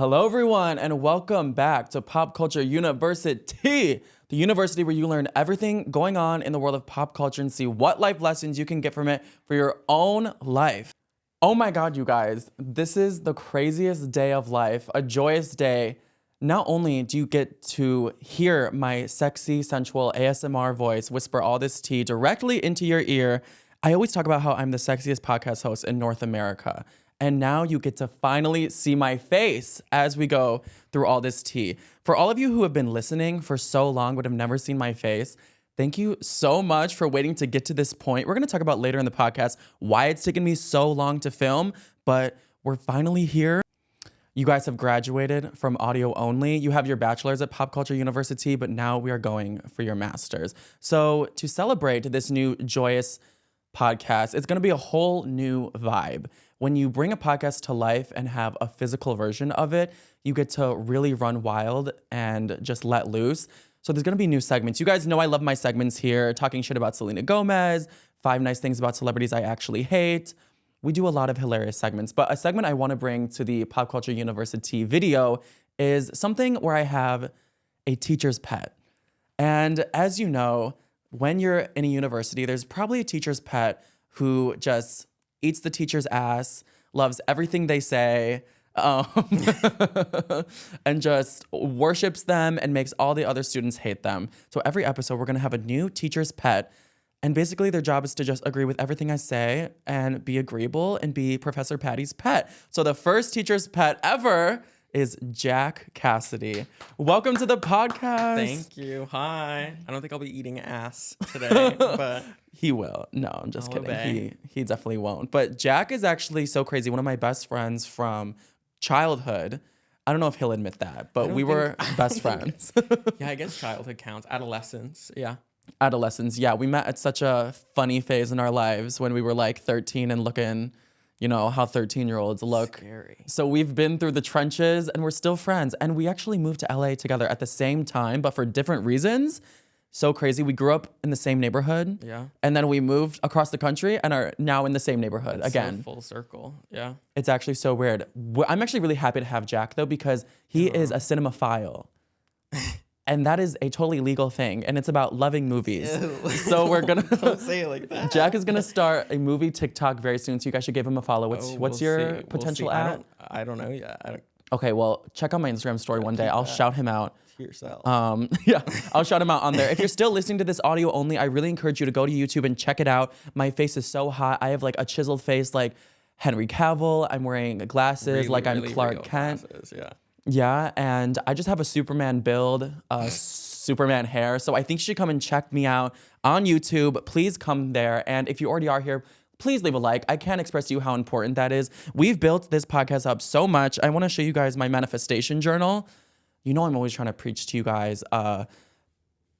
Hello, everyone, and welcome back to Pop Culture University, the university where you learn everything going on in the world of pop culture and see what life lessons you can get from it for your own life. Oh my God, you guys, this is the craziest day of life, a joyous day. Not only do you get to hear my sexy, sensual ASMR voice whisper all this tea directly into your ear, I always talk about how I'm the sexiest podcast host in North America. And now you get to finally see my face as we go through all this tea. For all of you who have been listening for so long but have never seen my face, thank you so much for waiting to get to this point. We're going to talk about later in the podcast why it's taken me so long to film, but we're finally here. You guys have graduated from audio only. You have your bachelor's at Pop Culture University, but now we are going for your master's. So to celebrate this new joyous podcast, it's going to be a whole new vibe. When you bring a podcast to life and have a physical version of it, you get to really run wild and just let loose. So there's going to be new segments. You guys know I love my segments here, talking shit about Selena Gomez, 5 nice things about celebrities I actually hate. We do a lot of hilarious segments, but a segment I want to bring to the Pop Culture University video is something where I have a teacher's pet. And as you know, when you're in a university, there's probably a teacher's pet who just eats the teacher's ass, loves everything they say, and just worships them and makes all the other students hate them. So every episode, we're going to have a new teacher's pet. And basically, their job is to just agree with everything I say and be agreeable and be Professor Patty's pet. So the first teacher's pet ever is Jack Cassidy. Welcome to the podcast. Thank you. Hi. I don't think I'll be eating ass today, but he will. No, I'm just I'll kidding. obey. He definitely won't. But Jack is actually so crazy. One of my best friends from childhood. I don't know if he'll admit that, but we were best friends. yeah, I guess childhood counts. Adolescence. Yeah. Adolescence. Yeah, we met at such a funny phase in our lives when we were like 13 and looking, you know, how 13-year-olds look. Scary. So we've been through the trenches and we're still friends. And we actually moved to LA together at the same time, but for different reasons. So crazy. We grew up in the same neighborhood. Yeah. And then we moved across the country and are now in the same neighborhood again. So full circle. Yeah. It's actually so weird. I'm actually really happy to have Jack though, because he is a cinemaphile. And that is a totally legal thing. And it's about loving movies. Ew. So we're going to... Don't say it like that. Jack is going to start a movie TikTok very soon. So you guys should give him a follow. What's We'll your see. potential We'll see. at? I don't know yet. Okay, well, check out my Instagram story one day. I'll shout him out. To yourself. Yeah, I'll shout him out on there. If you're still listening to this audio only, I really encourage you to go to YouTube and check it out. My face is so hot. I have like a chiseled face like Henry Cavill. I'm wearing glasses Really, like I'm really Clark real Kent. glasses, yeah. Yeah, and I just have a Superman build, Superman hair. So I think you should come and check me out on YouTube. Please come there. And if you already are here, please leave a like. I can't express to you how important that is. We've built this podcast up so much. I want to show you guys my manifestation journal. You know I'm always trying to preach to you guys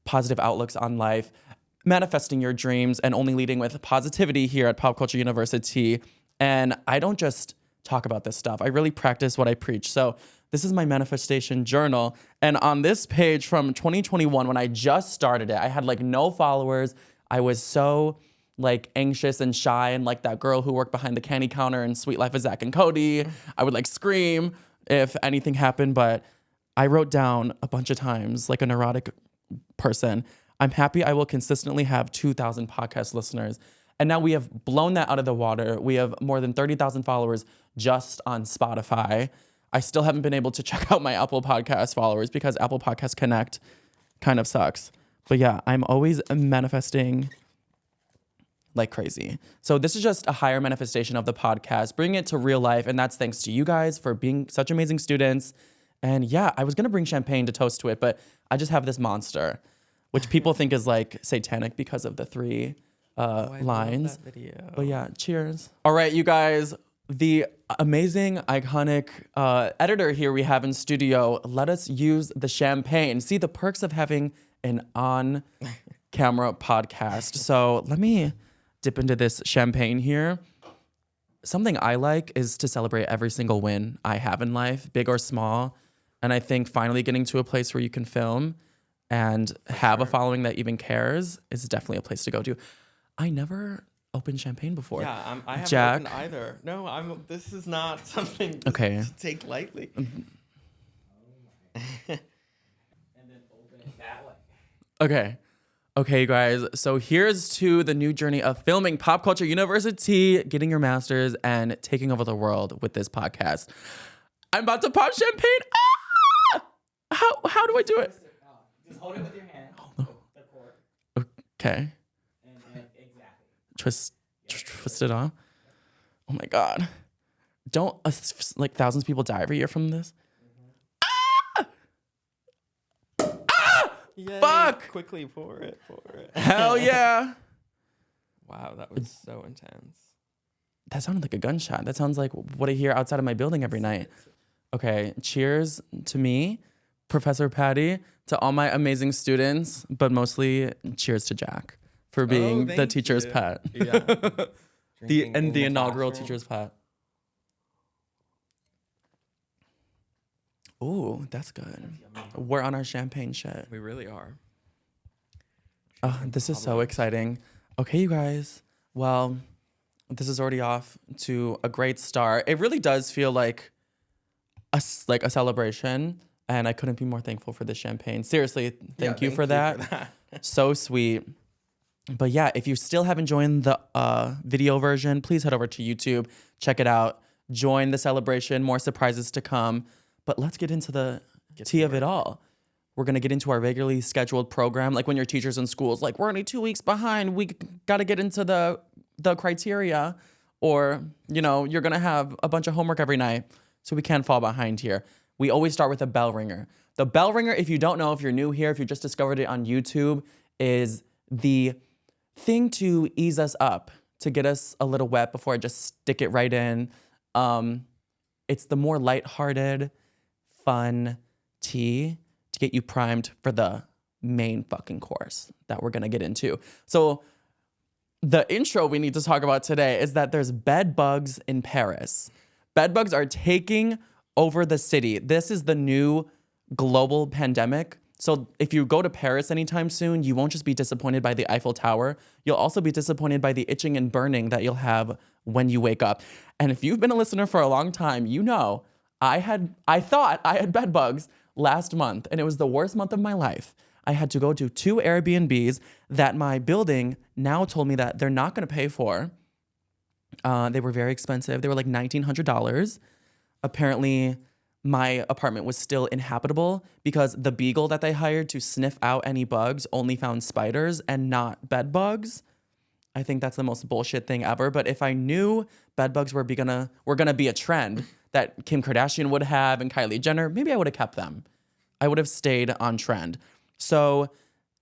positive outlooks on life, manifesting your dreams, and only leading with positivity here at Pop Culture University. And I don't just talk about this stuff. I really practice what I preach. So this is my manifestation journal. And on this page from 2021, when I just started it, I had like no followers. I was so like anxious and shy and like that girl who worked behind the candy counter in Sweet Life of Zach and Cody. I would like scream if anything happened, but I wrote down a bunch of times like a neurotic person, I'm happy I will consistently have 2,000 podcast listeners. And now we have blown that out of the water. We have more than 30,000 followers just on Spotify. I still haven't been able to check out my Apple Podcast followers because Apple Podcast Connect kind of sucks. But yeah, I'm always manifesting like crazy. So this is just a higher manifestation of the podcast, bring it to real life. And that's thanks to you guys for being such amazing students. And yeah, I was going to bring champagne to toast to it, but I just have this monster, which people think is like satanic because of the 3 lines. Love that video. But yeah, cheers. All right, you guys, the amazing, iconic editor here we have in studio, let us use the champagne. See the perks of having an on-camera podcast. So let me dip into this champagne here. Something I like is to celebrate every single win I have in life, big or small. And I think finally getting to a place where you can film and have a following that even cares is definitely a place to go to. I never opened champagne before. Yeah, I haven't Jack. opened either. No, this is not something Okay. to take lightly. Okay. Okay, guys. So here's to the new journey of filming Pop Culture University, getting your master's, and taking over the world with this podcast. I'm about to pop champagne. Ah! How do I do it? Just hold it with your hand. The cork. Okay. And exactly. Twist it off. Oh my God. Don't like thousands of people die every year from this? Yay. Fuck! Quickly pour it. Hell yeah. Wow, that was so intense. That sounded like a gunshot. That sounds like what I hear outside of my building every night. Okay, cheers to me, Professor Patty, to all my amazing students, but mostly cheers to Jack for being the thank teacher's you. pet. Yeah. the Drinking in inaugural classroom. teacher's pet. Ooh, that's good. We're on our champagne shit. We really are. Oh, this is so exciting. Okay, you guys. Well, this is already off to a great start. It really does feel like a celebration, and I couldn't be more thankful for the champagne. Seriously, thank you for that. So sweet. But yeah, if you still haven't joined the video version, please head over to YouTube, check it out, join the celebration, more surprises to come. But let's get into the tea of it all. We're going to get into our regularly scheduled program. Like when your teacher's in schools, like we're only 2 weeks behind. We got to get into the criteria, or, you know, you're going to have a bunch of homework every night. So we can't fall behind here. We always start with a bell ringer. The bell ringer, if you don't know, if you're new here, if you just discovered it on YouTube, is the thing to ease us up, to get us a little wet before I just stick it right in. It's the more lighthearted, fun tea to get you primed for the main fucking course that we're gonna get into. So the intro we need to talk about today is that there's bed bugs in Paris. Bed bugs are taking over the city. This is the new global pandemic. So if you go to Paris anytime soon, you won't just be disappointed by the Eiffel Tower. You'll also be disappointed by the itching and burning that you'll have when you wake up. And if you've been a listener for a long time, you know I thought I had bed bugs last month, and it was the worst month of my life. I had to go to 2 Airbnbs that my building now told me that they're not going to pay for. They were very expensive. They were like $1,900. Apparently, my apartment was still inhabitable because the beagle that they hired to sniff out any bugs only found spiders and not bed bugs. I think that's the most bullshit thing ever. But if I knew bed bugs were gonna be a trend that Kim Kardashian would have and Kylie Jenner, maybe I would have kept them. I would have stayed on trend. So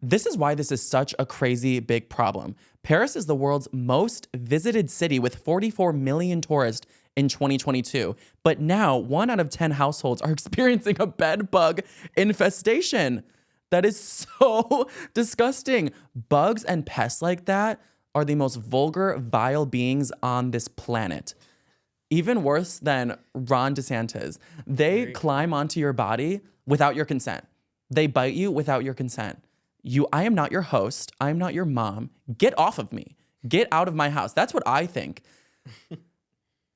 this is why this is such a crazy big problem. Paris is the world's most visited city with 44 million tourists in 2022. But now 1 out of 10 households are experiencing a bed bug infestation. That is so disgusting. Bugs and pests like that are the most vulgar, vile beings on this planet. Even worse than Ron DeSantis. They climb onto your body without your consent. They bite you without your consent. I am not your host. I am not your mom. Get off of me. Get out of my house. That's what I think.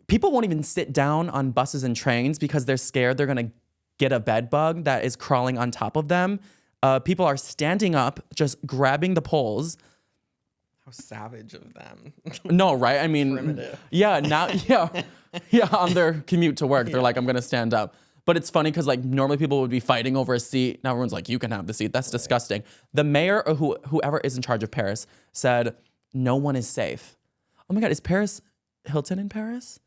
People won't even sit down on buses and trains because they're scared they're going to get a bed bug that is crawling on top of them. People are standing up, just grabbing the poles. How savage of them. No, right? I mean, Primitive. yeah, now, yeah, on their commute to work, they're like, I'm going to stand up. But it's funny because like normally people would be fighting over a seat. Now everyone's like, you can have the seat. That's disgusting. The mayor or whoever is in charge of Paris said, no one is safe. Oh my God, is Paris Hilton in Paris?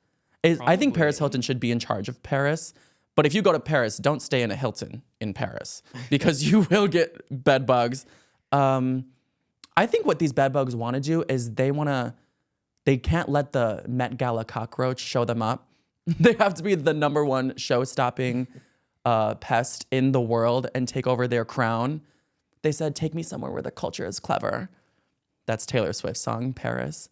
I think Paris Hilton should be in charge of Paris. But if you go to Paris, don't stay in a Hilton in Paris because you will get bed bugs. I think what these bed bugs want to do is they can't let the Met Gala cockroach show them up. They have to be the #1 show-stopping pest in the world and take over their crown. They said, take me somewhere where the culture is clever. That's Taylor Swift's song, Paris.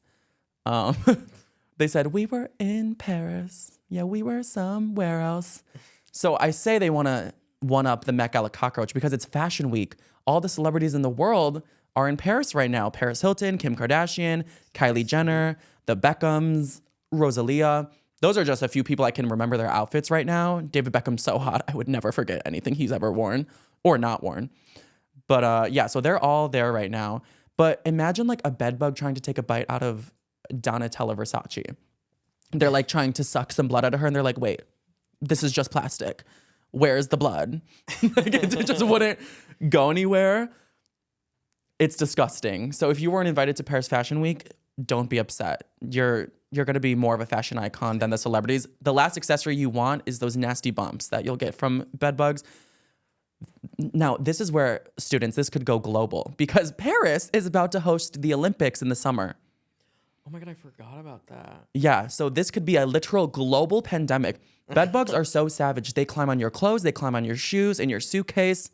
They said, we were in Paris. Yeah, we were somewhere else. So I say they want to one-up the Met Gala cockroach because it's Fashion Week. All the celebrities in the world are in Paris right now. Paris Hilton, Kim Kardashian, Kylie Jenner, the Beckhams, Rosalia. Those are just a few people I can remember their outfits right now. David Beckham's so hot. I would never forget anything he's ever worn or not worn. But yeah, so they're all there right now. But imagine like a bed bug trying to take a bite out of Donatella Versace. They're like trying to suck some blood out of her, and they're like, wait, this is just plastic. Where's the blood? Like, it just wouldn't go anywhere. It's disgusting. So if you weren't invited to Paris Fashion Week, don't be upset. You're going to be more of a fashion icon than the celebrities. The last accessory you want is those nasty bumps that you'll get from bed bugs. Now, this is where, students, this could go global because Paris is about to host the Olympics in the summer. Oh my God, I forgot about that. Yeah, so this could be a literal global pandemic. Bed bugs are so savage. They climb on your clothes, they climb on your shoes, in your suitcase,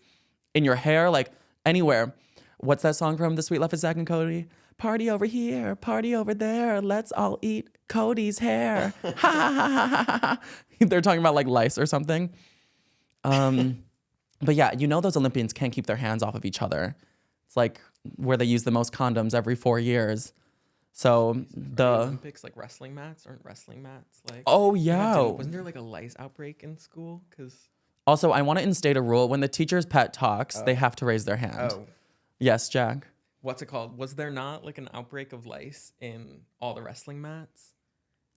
in your hair, like anywhere. What's that song from The Sweet Life of Zach and Cody? Party over here, party over there. Let's all eat Cody's hair. Ha ha ha ha ha ha. They're talking about like lice or something. But yeah, you know those Olympians can't keep their hands off of each other. It's like where they use the most condoms every 4 years. So the Olympics, like wrestling mats, aren't wrestling mats like? Oh yeah. Wasn't there like a lice outbreak in school? Because Also, I want to instate a rule: when the teacher's pet talks, they have to raise their hand. oh, Yes, Jack. what's it called? Was there not like an outbreak of lice in all the wrestling mats?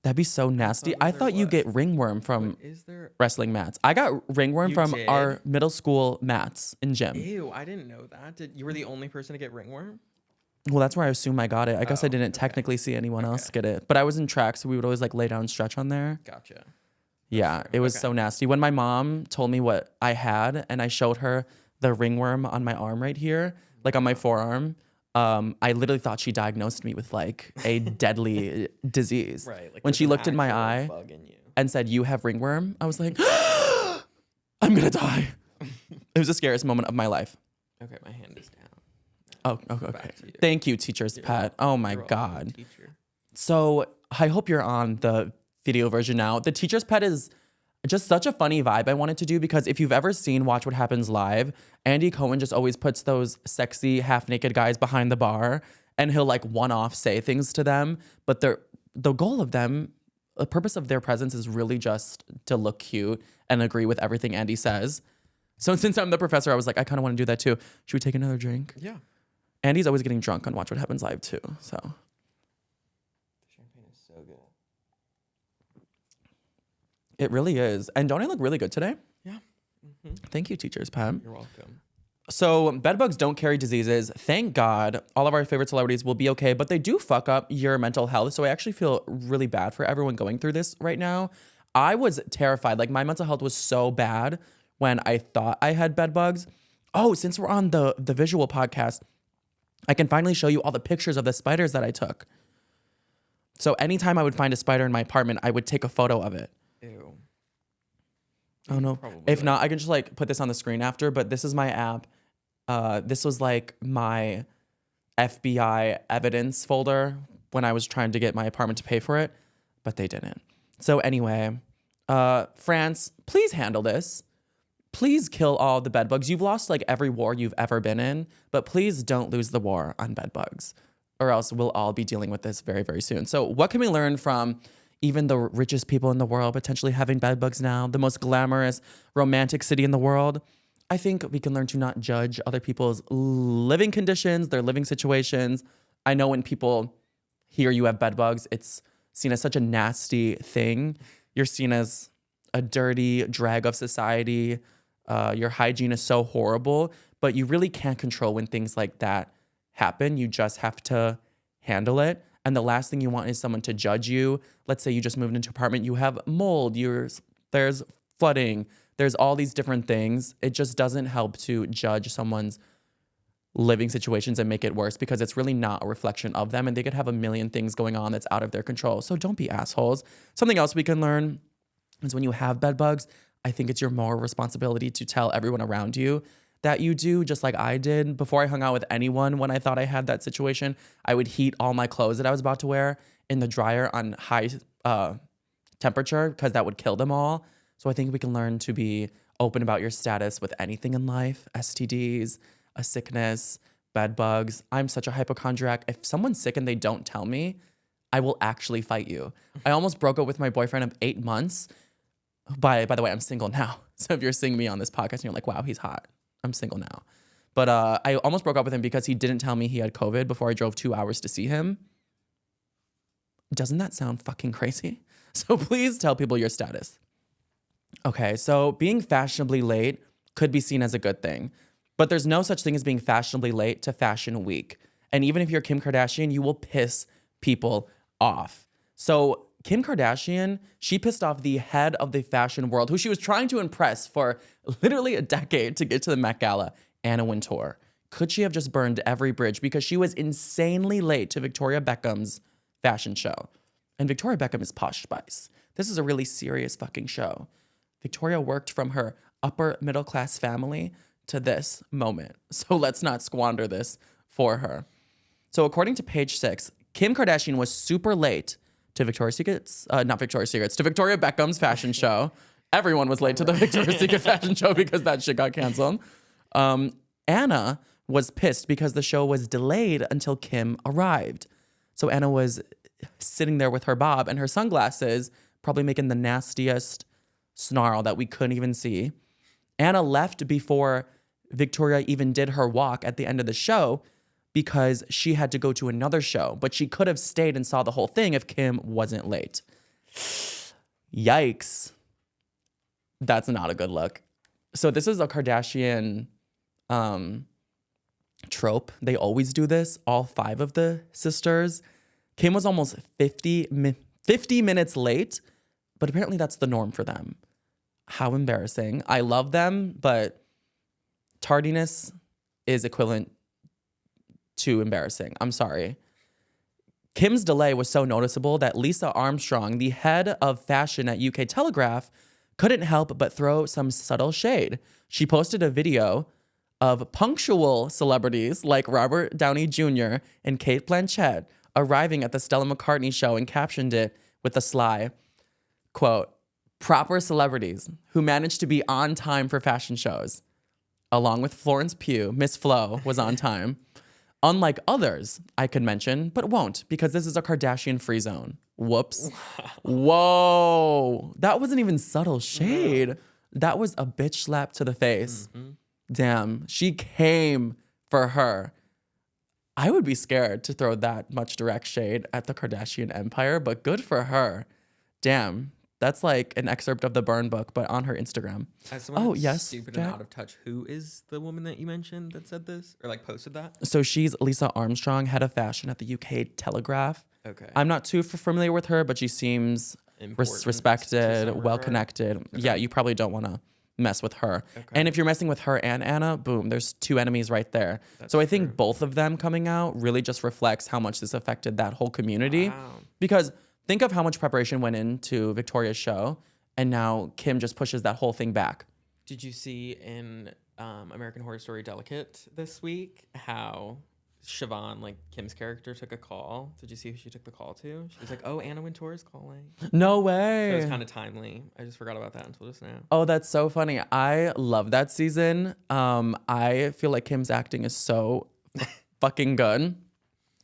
That'd be so nasty. I there thought you was. get ringworm from Wait, is there? wrestling mats. I got ringworm You from did? our middle school mats in gym. Ew, I didn't know that. You were the only person to get ringworm? Well, that's where I assume I got it. I guess I Oh, didn't okay. technically see anyone else get it, but I was in track, so we would always like lay down and stretch on there. Gotcha. Yeah, it was Okay. so nasty. When my mom told me what I had and I showed her the ringworm on my arm right here, like on my forearm, I literally thought she diagnosed me with like a deadly disease. Right. Like When there's she an looked in my actual eye bug in you. and said, "You have ringworm," I was like, I'm gonna die. It was the scariest moment of my life. Okay, my hand is down. Oh, okay. Back to you. Thank you, teacher's You're pet. welcome. Oh my You're welcome, God. teacher. So I hope you're on the video version now. The teacher's pet is just such a funny vibe I wanted to do because if you've ever seen Watch What Happens Live, Andy Cohen just always puts those sexy half-naked guys behind the bar and he'll like one-off say things to them. But the goal of them, the purpose of their presence is really just to look cute and agree with everything Andy says. So since I'm the professor, I was like, I kind of want to do that too. Should we take another drink? Yeah. Andy's always getting drunk on Watch What Happens Live too. So Champagne is so good. it really is. And don't I look really good today? Yeah. Thank you, teachers, Pam. You're welcome. So bedbugs don't carry diseases. Thank God. All of our favorite celebrities will be okay, but they do fuck up your mental health. So I actually feel really bad for everyone going through this right now. I was terrified. Like my mental health was so bad when I thought I had bedbugs. Oh, since we're on the visual podcast, I can finally show you all the pictures of the spiders that I took. So anytime I would find a spider in my apartment, I would take a photo of it. Ew. Oh no. Probably If would. not, I can just like put this on the screen after, but this is my app. This was like my FBI evidence folder when I was trying to get my apartment to pay for it, but they didn't. So anyway, France, please handle this. Please kill all the bed bugs. You've lost like every war you've ever been in, but please don't lose the war on bed bugs or else we'll all be dealing with this very, very soon. So what can we learn from even the richest people in the world potentially having bed bugs now, the most glamorous, romantic city in the world? I think we can learn to not judge other people's living conditions, their living situations. I know when people hear you have bed bugs, it's seen as such a nasty thing. You're seen as a dirty drag of society. Your hygiene is so horrible, but you really can't control when things like that happen. You just have to handle it. And the last thing you want is someone to judge you. Let's say you just moved into an apartment, you have mold, there's flooding, there's all these different things. It just doesn't help to judge someone's living situations and make it worse because it's really not a reflection of them and they could have a million things going on that's out of their control. So don't be assholes. Something else we can learn is when you have bed bugs, I think it's your moral responsibility to tell everyone around you that you do, just like I did. Before I hung out with anyone, when I thought I had that situation, I would heat all my clothes that I was about to wear in the dryer on high temperature because that would kill them all. So I think we can learn to be open about your status with anything in life, STDs, a sickness, bed bugs. I'm such a hypochondriac. If someone's sick and they don't tell me, I will actually fight you. I almost broke up with my boyfriend of 8 months. By the way, I'm single now. So if you're seeing me on this podcast and you're like, wow, he's hot, I'm single now. But I almost broke up with him because he didn't tell me he had COVID before I drove 2 hours to see him. Doesn't that sound fucking crazy? So please tell people your status. Okay, so being fashionably late could be seen as a good thing, but there's no such thing as being fashionably late to Fashion Week. And even if you're Kim Kardashian, you will piss people off. So Kim Kardashian, she pissed off the head of the fashion world, who she was trying to impress for literally a decade to get to the Met Gala, Anna Wintour. Could she have just burned every bridge because she was insanely late to Victoria Beckham's fashion show? And Victoria Beckham is posh spice. This is a really serious fucking show. Victoria worked from her upper middle class family to this moment. So let's not squander this for her. So according to page 6, Kim Kardashian was super late to to Victoria Beckham's fashion show. Everyone was late to the Victoria's Secret fashion show because that shit got canceled. Anna was pissed because the show was delayed until Kim arrived. So Anna was sitting there with her bob and her sunglasses, probably making the nastiest snarl that we couldn't even see. Anna left before Victoria even did her walk at the end of the show because she had to go to another show, but she could have stayed and saw the whole thing if Kim wasn't late. Yikes. That's not a good look. So this is a Kardashian trope. They always do this, all 5 of the sisters. Kim was almost 50 minutes late, but apparently that's the norm for them. How embarrassing. I love them, but tardiness is equivalent to embarrassing. I'm sorry. Kim's delay was so noticeable that Lisa Armstrong, the head of fashion at UK Telegraph, couldn't help but throw some subtle shade. She posted a video of punctual celebrities like Robert Downey Jr. and Kate Blanchett arriving at the Stella McCartney show and captioned it with a sly quote, "Proper celebrities who managed to be on time for fashion shows." Along with Florence Pugh, Miss Flo was on time. Unlike others I could mention, but won't because this is a Kardashian-free zone. Whoops. Whoa. That wasn't even subtle shade. No. That was a bitch slap to the face. Mm-hmm. Damn. She came for her. I would be scared to throw that much direct shade at the Kardashian empire, but good for her. Damn. That's like an excerpt of the Burn book, but on her Instagram. As someone stupid and out of touch, who is the woman that you mentioned that said this or like posted that? So she's Lisa Armstrong, head of fashion at the UK Telegraph. Okay. I'm not too familiar with her, but she seems respected, well-connected. Okay. Yeah, you probably don't want to mess with her. Okay. And if you're messing with her and Anna, boom, there's 2 enemies right there. That's I think both of them coming out really just reflects how much this affected that whole community. Wow. Because think of how much preparation went into Victoria's show, and now Kim just pushes that whole thing back. Did you see in American Horror Story Delicate this week how Siobhan, like Kim's character, took a call? Did you see who she took the call to? She was like, "Oh, Anna Wintour is calling." No way. So it was kind of timely. I just forgot about that until just now. Oh, that's so funny. I love that season. I feel like Kim's acting is so fucking good.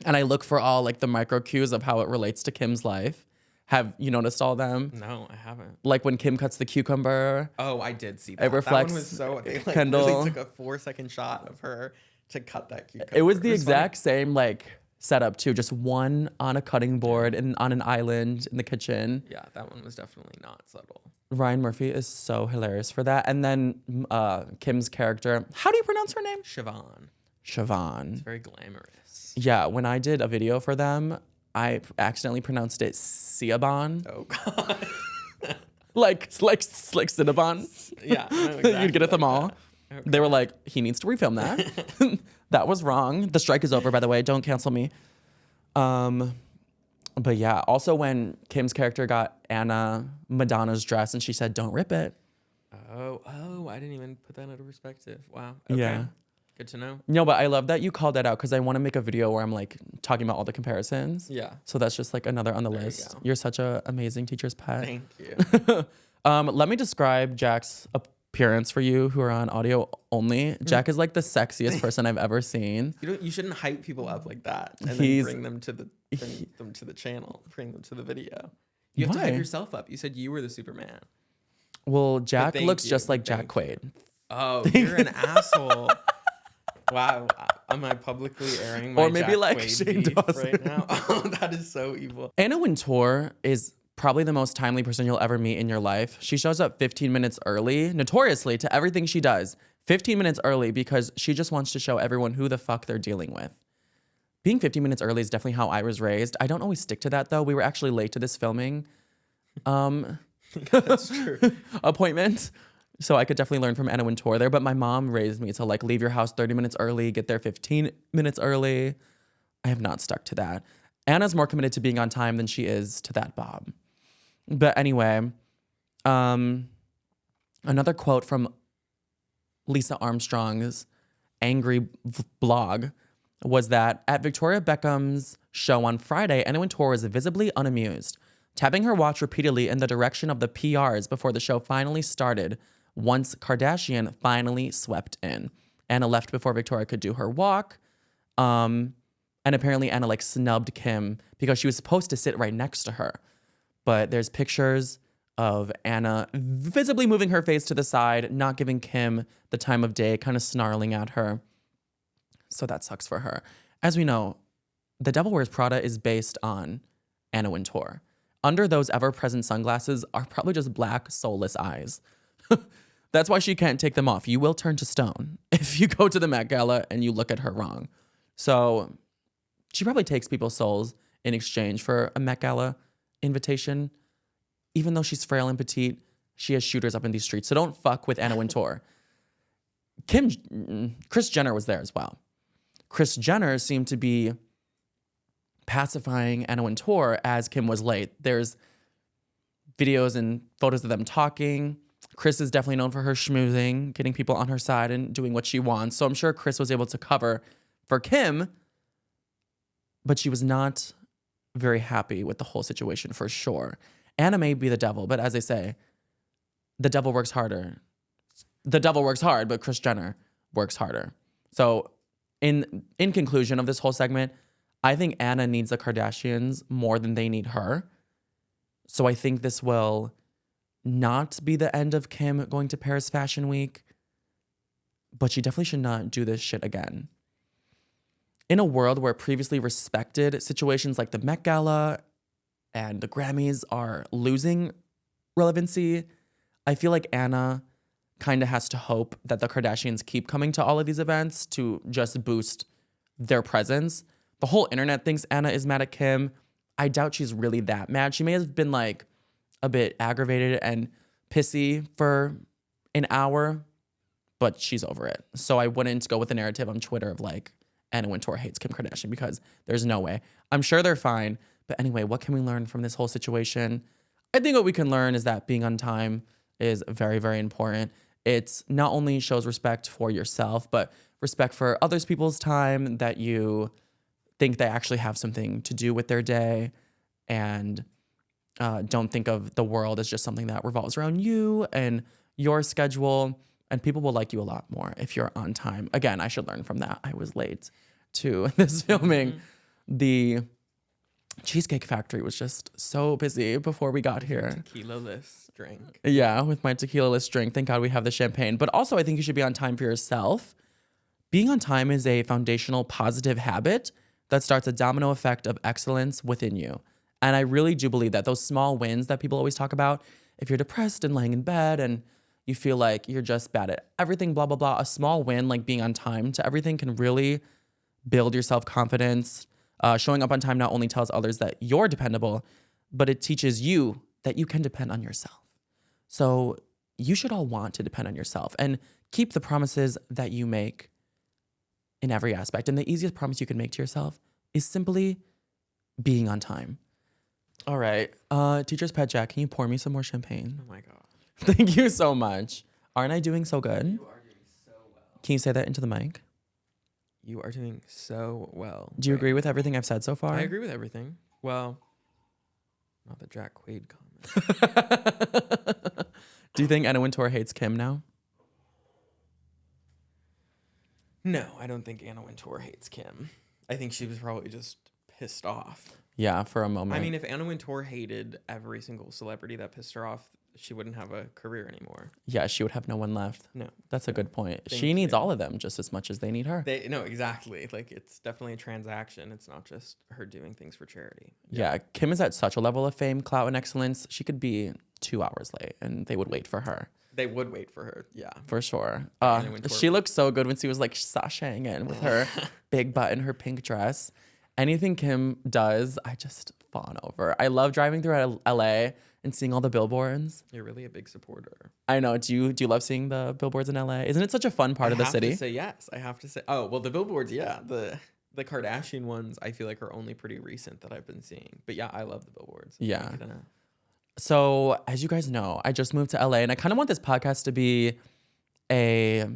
And I look for all like the micro cues of how it relates to Kim's life. Have you noticed all them? No, I haven't. Like when Kim cuts the cucumber. Oh, I did see that. It reflects. That one was so. They like Kendall. Really took a 4-second shot of her to cut that cucumber. It was the exact same like setup too. Just one on a cutting board and on an island in the kitchen. Yeah, that one was definitely not subtle. Ryan Murphy is so hilarious for that. And then Kim's character. How do you pronounce her name? Siobhan. It's very glamorous. Yeah, when I did a video for them, I accidentally pronounced it Cinnabon. Oh God. like Cinnabon. Yeah. Exactly. You'd get at them all. Okay. They were like, he needs to refilm that. That was wrong. The strike is over, by the way. Don't cancel me. But yeah, also when Kim's character got Anna Madonna's dress and she said, "Don't rip it." Oh, I didn't even put that into perspective. Wow. Okay. Yeah. Good to know. No, but I love that you called that out because I want to make a video where I'm like talking about all the comparisons. Yeah. So that's just like another on the list. You're such an amazing teacher's pet. Thank you. Let me describe Jack's appearance for you who are on audio only. Jack is like the sexiest person I've ever seen. You shouldn't hype people up like that and then bring them to the channel, bring them to the video. You have to hype yourself up. You said you were the Superman. Well, Jack looks just like Jack Quaid. Oh, you're an asshole. Wow. Am I publicly airing my Or maybe Jack like Quaid Shane beef Dawson. right now? Oh, that is so evil. Anna Wintour is probably the most timely person you'll ever meet in your life. She shows up 15 minutes early, notoriously, to everything she does. 15 minutes early because she just wants to show everyone who the fuck they're dealing with. Being 15 minutes early is definitely how I was raised. I don't always stick to that, though. We were actually late to this filming That's true. appointment. So I could definitely learn from Anna Wintour there. But my mom raised me to like leave your house 30 minutes early, get there 15 minutes early. I have not stuck to that. Anna's more committed to being on time than she is to that Bob. But anyway, another quote from Lisa Armstrong's angry blog was that at Victoria Beckham's show on Friday, Anna Wintour was visibly unamused, tapping her watch repeatedly in the direction of the PRs before the show finally started, once Kardashian finally swept in. Anna left before Victoria could do her walk. And apparently Anna like snubbed Kim because she was supposed to sit right next to her. But there's pictures of Anna visibly moving her face to the side, not giving Kim the time of day, kind of snarling at her. So that sucks for her. As we know, The Devil Wears Prada is based on Anna Wintour. Under those ever-present sunglasses are probably just black, soulless eyes. That's why she can't take them off. You will turn to stone if you go to the Met Gala and you look at her wrong. So she probably takes people's souls in exchange for a Met Gala invitation. Even though she's frail and petite, she has shooters up in these streets. So don't fuck with Anna Wintour. Kris Jenner was there as well. Kris Jenner seemed to be pacifying Anna Wintour as Kim was late. There's videos and photos of them talking. Kris is definitely known for her schmoozing, getting people on her side and doing what she wants. So I'm sure Kris was able to cover for Kim, but she was not very happy with the whole situation for sure. Anna may be the devil, but as I say, the devil works harder. The devil works hard, but Kris Jenner works harder. So in conclusion of this whole segment, I think Anna needs the Kardashians more than they need her. So I think this will not be the end of Kim going to Paris Fashion Week, but she definitely should not do this shit again. In a world where previously respected situations like the Met Gala and the Grammys are losing relevancy, I feel like Anna kind of has to hope that the Kardashians keep coming to all of these events to just boost their presence. The whole internet thinks Anna is mad at Kim. I doubt she's really that mad. She may have been like a bit aggravated and pissy for an hour, but she's over it. So I wouldn't go with the narrative on Twitter of like Anna Wintour hates Kim Kardashian because there's no way. I'm sure they're fine. But anyway, what can we learn from this whole situation? I think what we can learn is that being on time is very, very important. It's not only shows respect for yourself, but respect for others people's time, that you think they actually have something to do with their day, and don't think of the world as just something that revolves around you and your schedule. And people will like you a lot more if you're on time. Again, I should learn from that. I was late to this filming. Mm-hmm. The Cheesecake Factory was just so busy before we got here. Tequila-less drink. Yeah, with my tequila-less drink. Thank God we have the champagne. But also, I think you should be on time for yourself. Being on time is a foundational positive habit that starts a domino effect of excellence within you. And I really do believe that those small wins that people always talk about, if you're depressed and laying in bed and you feel like you're just bad at everything, blah, blah, blah, a small win like being on time to everything can really build your self-confidence. Showing up on time not only tells others that you're dependable, but it teaches you that you can depend on yourself. So you should all want to depend on yourself and keep the promises that you make in every aspect. And the easiest promise you can make to yourself is simply being on time. All right. Teacher's Pet Jack, can you pour me some more champagne? Oh my God. Thank you so much. Aren't I doing so good? You are doing so well. Can you say that into the mic? You are doing so well. Do you agree with everything I've said so far? I agree with everything. Well, not the Jack Quaid comment. Do you think Anna Wintour hates Kim now? No, I don't think Anna Wintour hates Kim. I think she was probably just pissed off. Yeah, for a moment. I mean, if Anna Wintour hated every single celebrity that pissed her off, she wouldn't have a career anymore. Yeah, she would have no one left. No. That's a good point. Thank She needs you. all of them just as much as they need her. No, exactly. Like, it's definitely a transaction. It's not just her doing things for charity. Yeah, Kim is at such a level of fame, clout, and excellence. She could be 2 hours late, and they would wait for her. They would wait for her. Yeah. For sure. Anna Wintour. She looked so good when she was like sashaying in with her big butt and her pink dress. Anything Kim does, I just fawn over. I love driving through LA and seeing all the billboards. You're really a big supporter. I know. Do you love seeing the billboards in LA? Isn't it such a fun part of the city? I have to say yes. I have to say. Oh, well, the billboards, yeah. The Kardashian ones, I feel like are only pretty recent that I've been seeing. But yeah, I love the billboards. Yeah. I don't know. So, as you guys know, I just moved to LA, and I kind of want this podcast to be a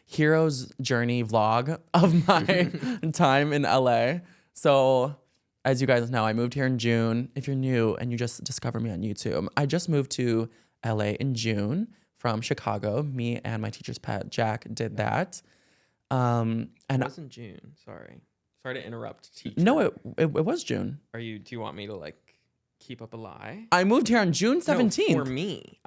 hero's journey vlog of my time in LA. So, as you guys know, I moved here in June. If you're new and you just discovered me on YouTube, I just moved to LA in June from Chicago. Me and my teacher's pet, Jack, did that. And It wasn't June. Sorry to interrupt, teacher. no, it was June. Do you want me to like keep up a lie? I moved here on June 17th. No, for me.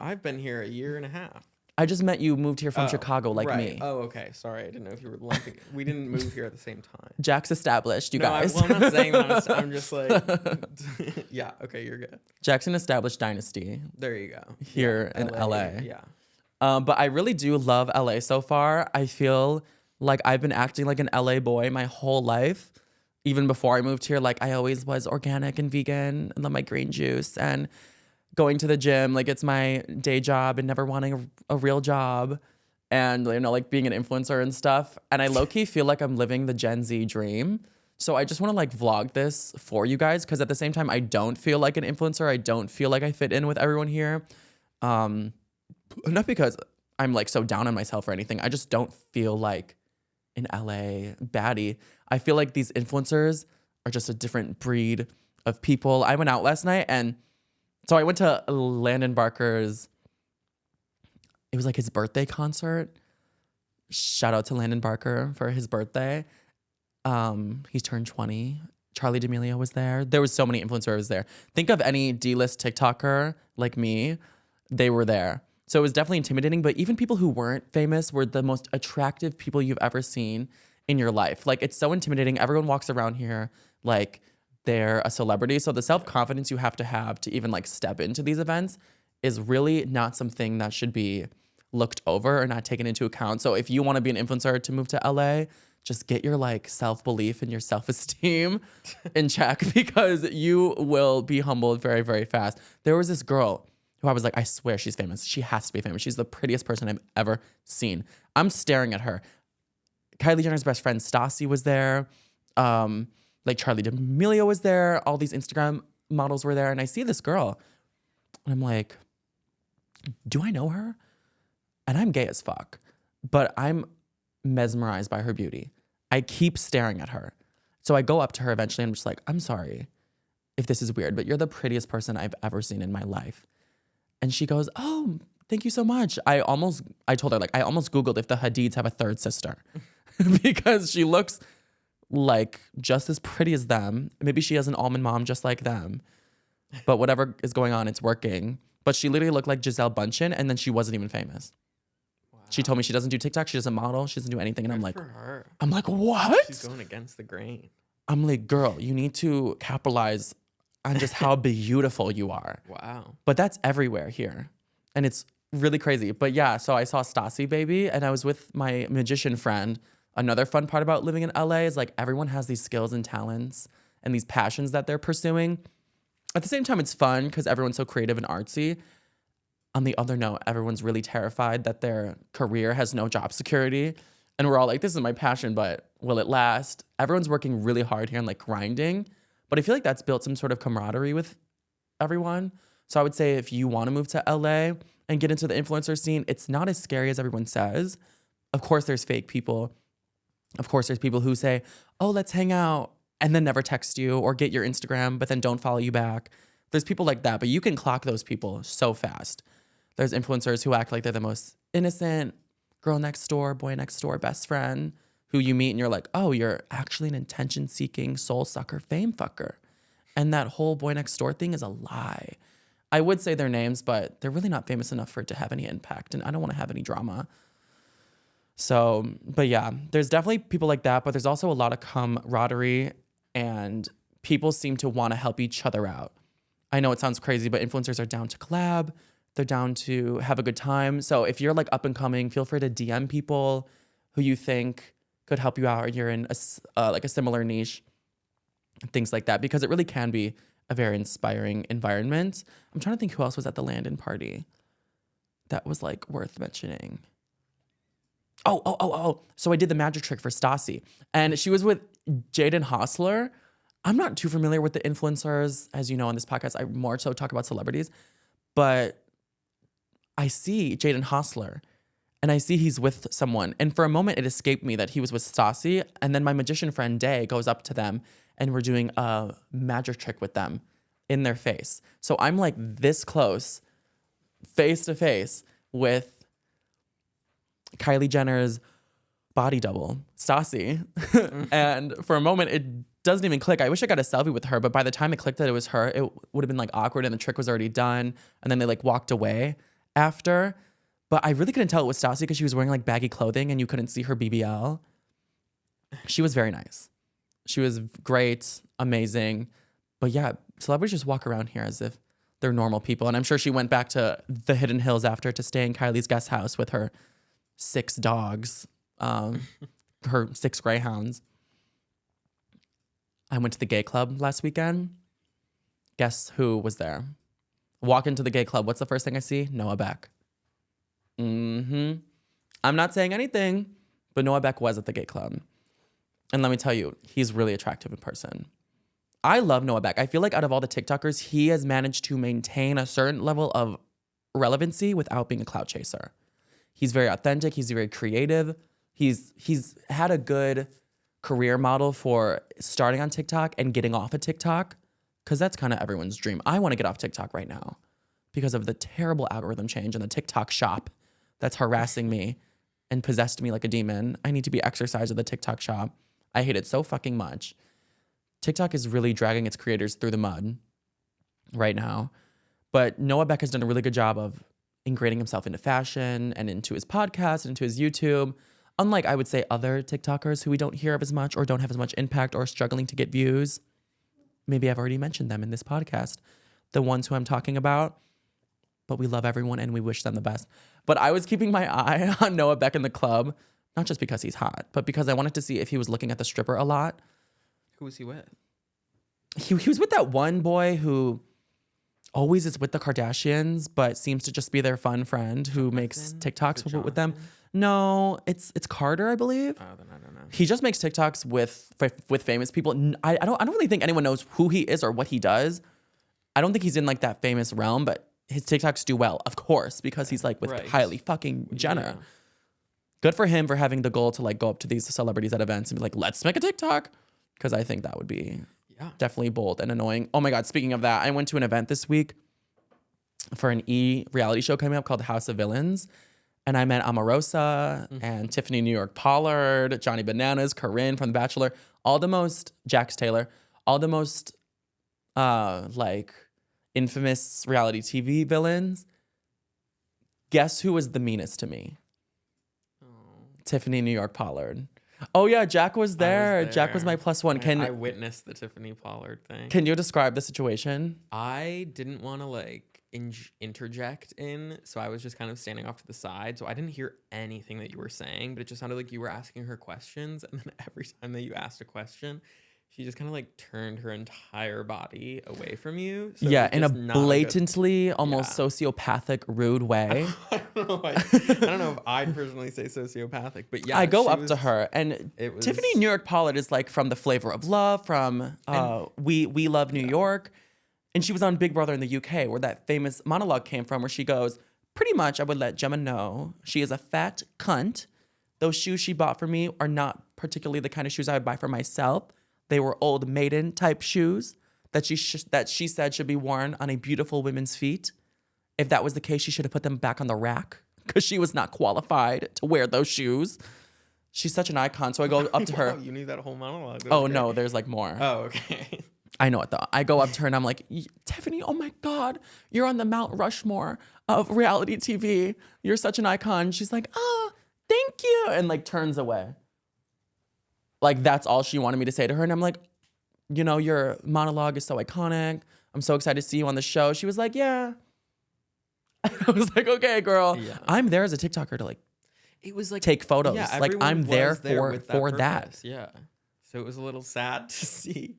I've been here a year and a half. I just meant you moved here from Oh, Chicago like right. me. Oh, okay. Sorry, I didn't know if you were lumping. We didn't move here at the same time. Jack's established, you No, guys. I'm not saying that. I'm just like, yeah. Okay, you're good. Jack's an established dynasty There you go. here in LA. Yeah. But I really do love LA so far. I feel like I've been acting like an LA boy my whole life. Even before I moved here, like I always was organic and vegan and love my green juice and going to the gym. Like it's my day job and never wanting a real job. And, you know, like being an influencer and stuff. And I low-key feel like I'm living the Gen Z dream. So I just want to like vlog this for you guys. Because at the same time, I don't feel like an influencer. I don't feel like I fit in with everyone here. Not because I'm like so down on myself or anything. I just don't feel like an LA baddie. I feel like these influencers are just a different breed of people. I went out last night and so I went to Landon Barker's, it was like his birthday concert. Shout out to Landon Barker for his birthday. He's turned 20. Charlie D'Amelio was there. There was so many influencers there. Think of any D-list TikToker like me, they were there. So it was definitely intimidating, but even people who weren't famous were the most attractive people you've ever seen in your life. Like, it's so intimidating. Everyone walks around here like they're a celebrity. So the self-confidence you have to even like step into these events is really not something that should be looked over or not taken into account. So if you want to be an influencer to move to LA, just get your like self-belief and your self-esteem in check because you will be humbled very, very fast. There was this girl who I was like, I swear she's famous. She has to be famous. She's the prettiest person I've ever seen. I'm staring at her. Kylie Jenner's best friend Stassi was there. Like Charlie D'Amelio was there. All these Instagram models were there. And I see this girl. And I'm like, do I know her? And I'm gay as fuck. But I'm mesmerized by her beauty. I keep staring at her. So I go up to her eventually and I'm just like, I'm sorry if this is weird, but you're the prettiest person I've ever seen in my life. And she goes, oh, thank you so much. I told her, like, I almost Googled if the Hadids have a third sister because she looks like just as pretty as them. Maybe she has an almond mom just like them. But whatever is going on, it's working. But she literally looked like Giselle Bundchen, and then she wasn't even famous. Wow. She told me she doesn't do TikTok, she doesn't model, she doesn't do anything. And Good for her. I'm like, what? She's going against the grain. I'm like, girl, you need to capitalize on just how beautiful you are. Wow. But that's everywhere here. And it's really crazy. But yeah, so I saw Stassi Baby and I was with my magician friend. Another fun part about living in LA is like everyone has these skills and talents and these passions that they're pursuing. At the same time, it's fun because everyone's so creative and artsy. On the other note, everyone's really terrified that their career has no job security. And we're all like, this is my passion, but will it last? Everyone's working really hard here and like grinding. But I feel like that's built some sort of camaraderie with everyone. So I would say if you want to move to LA and get into the influencer scene, it's not as scary as everyone says. Of course, there's fake people. Of course, there's people who say, oh, let's hang out, and then never text you or get your Instagram, but then don't follow you back. There's people like that, but you can clock those people so fast. There's influencers who act like they're the most innocent girl next door, boy next door, best friend, who you meet and you're like, oh, you're actually an attention-seeking, soul sucker, fame fucker. And that whole boy next door thing is a lie. I would say their names, but they're really not famous enough for it to have any impact, and I don't want to have any drama. So, but yeah, there's definitely people like that, but there's also a lot of camaraderie, and people seem to want to help each other out. I know it sounds crazy, but influencers are down to collab. They're down to have a good time. So if you're like up and coming, feel free to DM people who you think could help you out, or you're in like a similar niche, things like that, because it really can be a very inspiring environment. I'm trying to think who else was at the Landon party that was like worth mentioning. Oh. So I did the magic trick for Stassi, and she was with Jaden Hostler. I'm not too familiar with the influencers. As you know, on this podcast, I more so talk about celebrities, but I see Jaden Hostler and I see he's with someone. And for a moment, it escaped me that he was with Stassi. And then my magician friend, Day, goes up to them and we're doing a magic trick with them in their face. So I'm like this close, face to face with Kylie Jenner's body double, Stassi. And for a moment, it doesn't even click. I wish I got a selfie with her, but by the time it clicked that it was her, it would have been like awkward and the trick was already done. And then they like walked away after. But I really couldn't tell it was Stassi because she was wearing like baggy clothing and you couldn't see her BBL. She was very nice. She was great, amazing. But yeah, celebrities just walk around here as if they're normal people. And I'm sure she went back to the Hidden Hills after to stay in Kylie's guest house with her 6 dogs, her 6 greyhounds. I went to the gay club last weekend. Guess who was there? Walk into the gay club. What's the first thing I see? Noah Beck. I'm not saying anything, but Noah Beck was at the gay club. And let me tell you, he's really attractive in person. I love Noah Beck. I feel like out of all the TikTokers, he has managed to maintain a certain level of relevancy without being a clout chaser. He's very authentic. He's very creative. He's had a good career model for starting on TikTok and getting off of TikTok, because that's kind of everyone's dream. I want to get off TikTok right now because of the terrible algorithm change and the TikTok shop that's harassing me and possessed me like a demon. I need to be exorcised of the TikTok shop. I hate it so fucking much. TikTok is really dragging its creators through the mud right now. But Noah Beck has done a really good job of ingraining himself into fashion and into his podcast and into his YouTube. Unlike, I would say, other TikTokers who we don't hear of as much or don't have as much impact or struggling to get views. Maybe I've already mentioned them in this podcast. The ones who I'm talking about. But we love everyone and we wish them the best. But I was keeping my eye on Noah Beck in the club, not just because he's hot, but because I wanted to see if he was looking at the stripper a lot. Who was he with? He was with that one boy who always is with the Kardashians, but seems to just be their fun friend who makes TikToks with them. No, it's Carter, I believe. Oh, then I don't know. He just makes TikToks with famous people. I don't really think anyone knows who he is or what he does. I don't think he's in like that famous realm, but his TikToks do well, of course, because he's like with Kylie fucking Jenner. Yeah. Good for him for having the goal to like go up to these celebrities at events and be like, let's make a TikTok. Because I think that would be definitely bold and annoying. Oh my God, speaking of that, I went to an event this week for an reality show coming up called House of Villains. And I met Omarosa and Tiffany New York Pollard, Johnny Bananas, Corinne from The Bachelor, Jax Taylor, all the most like infamous reality TV villains. Guess who was the meanest to me? Tiffany New York Pollard. Oh yeah, Jack was there. Jack was my +1. I witnessed the Tiffany Pollard thing. Can you describe the situation? I didn't want to like interject in, so I was just kind of standing off to the side. So I didn't hear anything that you were saying, but it just sounded like you were asking her questions. And then every time that you asked a question, she just kind of like turned her entire body away from you. So yeah, in a blatantly, almost sociopathic, rude way. I don't know if I'd personally say sociopathic, but yeah. I go up to her, and Tiffany New York Pollard is like from The Flavor of Love, from We Love New York. And she was on Big Brother in the UK, where that famous monologue came from, where she goes, pretty much, I would let Gemma know she is a fat cunt. Those shoes she bought for me are not particularly the kind of shoes I would buy for myself. They were old maiden type shoes that she said should be worn on a beautiful woman's feet. If that was the case, she should have put them back on the rack because she was not qualified to wear those shoes. She's such an icon. So I go up to her. You need that whole monologue. Oh, no, there's like more. Oh, okay. I know it though. I go up to her and I'm like, Tiffany, oh my God, you're on the Mount Rushmore of reality TV. You're such an icon. She's like, oh, thank you. And like turns away. Like that's all she wanted me to say to her. And I'm like, you know, your monologue is so iconic. I'm so excited to see you on the show. She was like, yeah. I was like, okay, girl. Yeah. I'm there as a TikToker to like It was like take photos. Yeah, like I'm everyone there was for that. purpose. Yeah. So it was a little sad to see.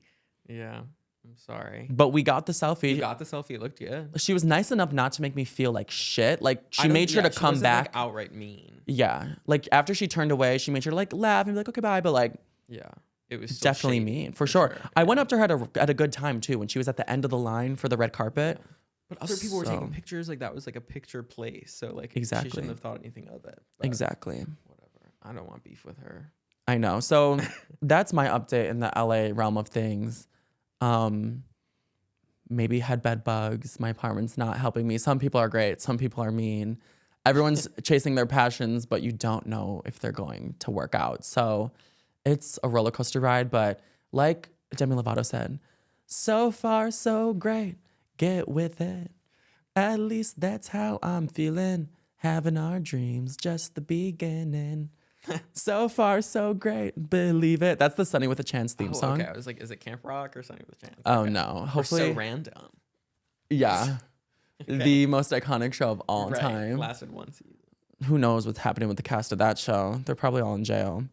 Yeah. I'm sorry. But we got the selfie. You got the selfie. It looked good. She was nice enough not to make me feel like shit. Like she made sure to she come wasn't, back. Like, outright mean. Yeah. Like after she turned away, she made sure to like laugh and be like, okay, bye. But like, Yeah. It was still definitely shady, mean for sure. I went up to her at a good time too when she was at the end of the line for the red carpet. Yeah. But other people were So- taking pictures. Like that was like a picture place. So like Exactly. she shouldn't have thought anything of it. But Exactly. whatever. I don't want beef with her. I know. So that's my update in the LA realm of things. Maybe had bed bugs. My apartment's not helping me. Some people are great. Some people are mean. Everyone's chasing their passions, but you don't know if they're going to work out. So it's a roller coaster ride. But like Demi Lovato said, so far, so great. Get with it. At least that's how I'm feeling. Having our dreams, just the beginning. So far, so great. Believe it. That's the Sunny with a Chance theme song. Okay. I was like, is it Camp Rock or something with a Chance? Oh Okay. no. We're Hopefully. so random. Yeah. The most iconic show of all Right. time. Lasted one season. Who knows what's happening with the cast of that show? They're probably all in jail.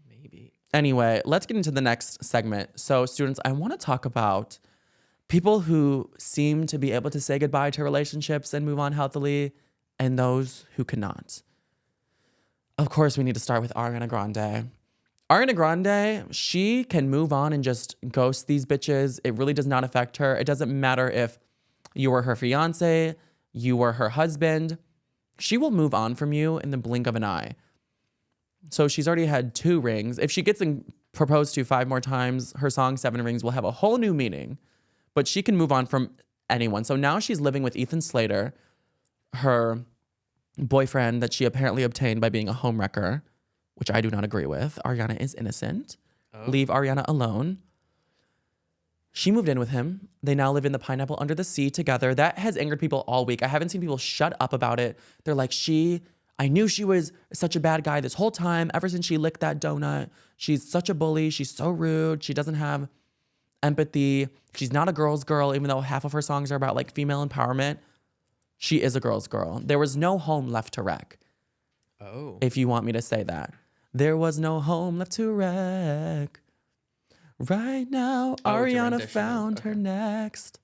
Maybe. Anyway, let's get into the next segment. So, students, I want to talk about people who seem to be able to say goodbye to relationships and move on healthily, and those who cannot. Of course, we need to start with Ariana Grande. Ariana Grande, she can move on and just ghost these bitches. It really does not affect her. It doesn't matter if you were her fiance, you were her husband. She will move on from you in the blink of an eye. So she's already had 2 rings. If she gets proposed to 5 more times, her song 7 Rings will have a whole new meaning. But she can move on from anyone. So now she's living with Ethan Slater, her boyfriend that she apparently obtained by being a homewrecker, which I do not agree with. Ariana is innocent. Oh. Leave Ariana alone. She moved in with him. They now live in the Pineapple Under the Sea together. That has angered people all week. I haven't seen people shut up about it. They're like, I knew she was such a bad guy this whole time, ever since she licked that donut. She's such a bully. She's so rude. She doesn't have empathy. She's not a girl's girl, even though half of her songs are about like female empowerment. She is a girl's girl. There was no home left to wreck, Oh. if you want me to say that. There was no home left to wreck. Right now, Oh, it's a Ariana rendition. found her Okay. next.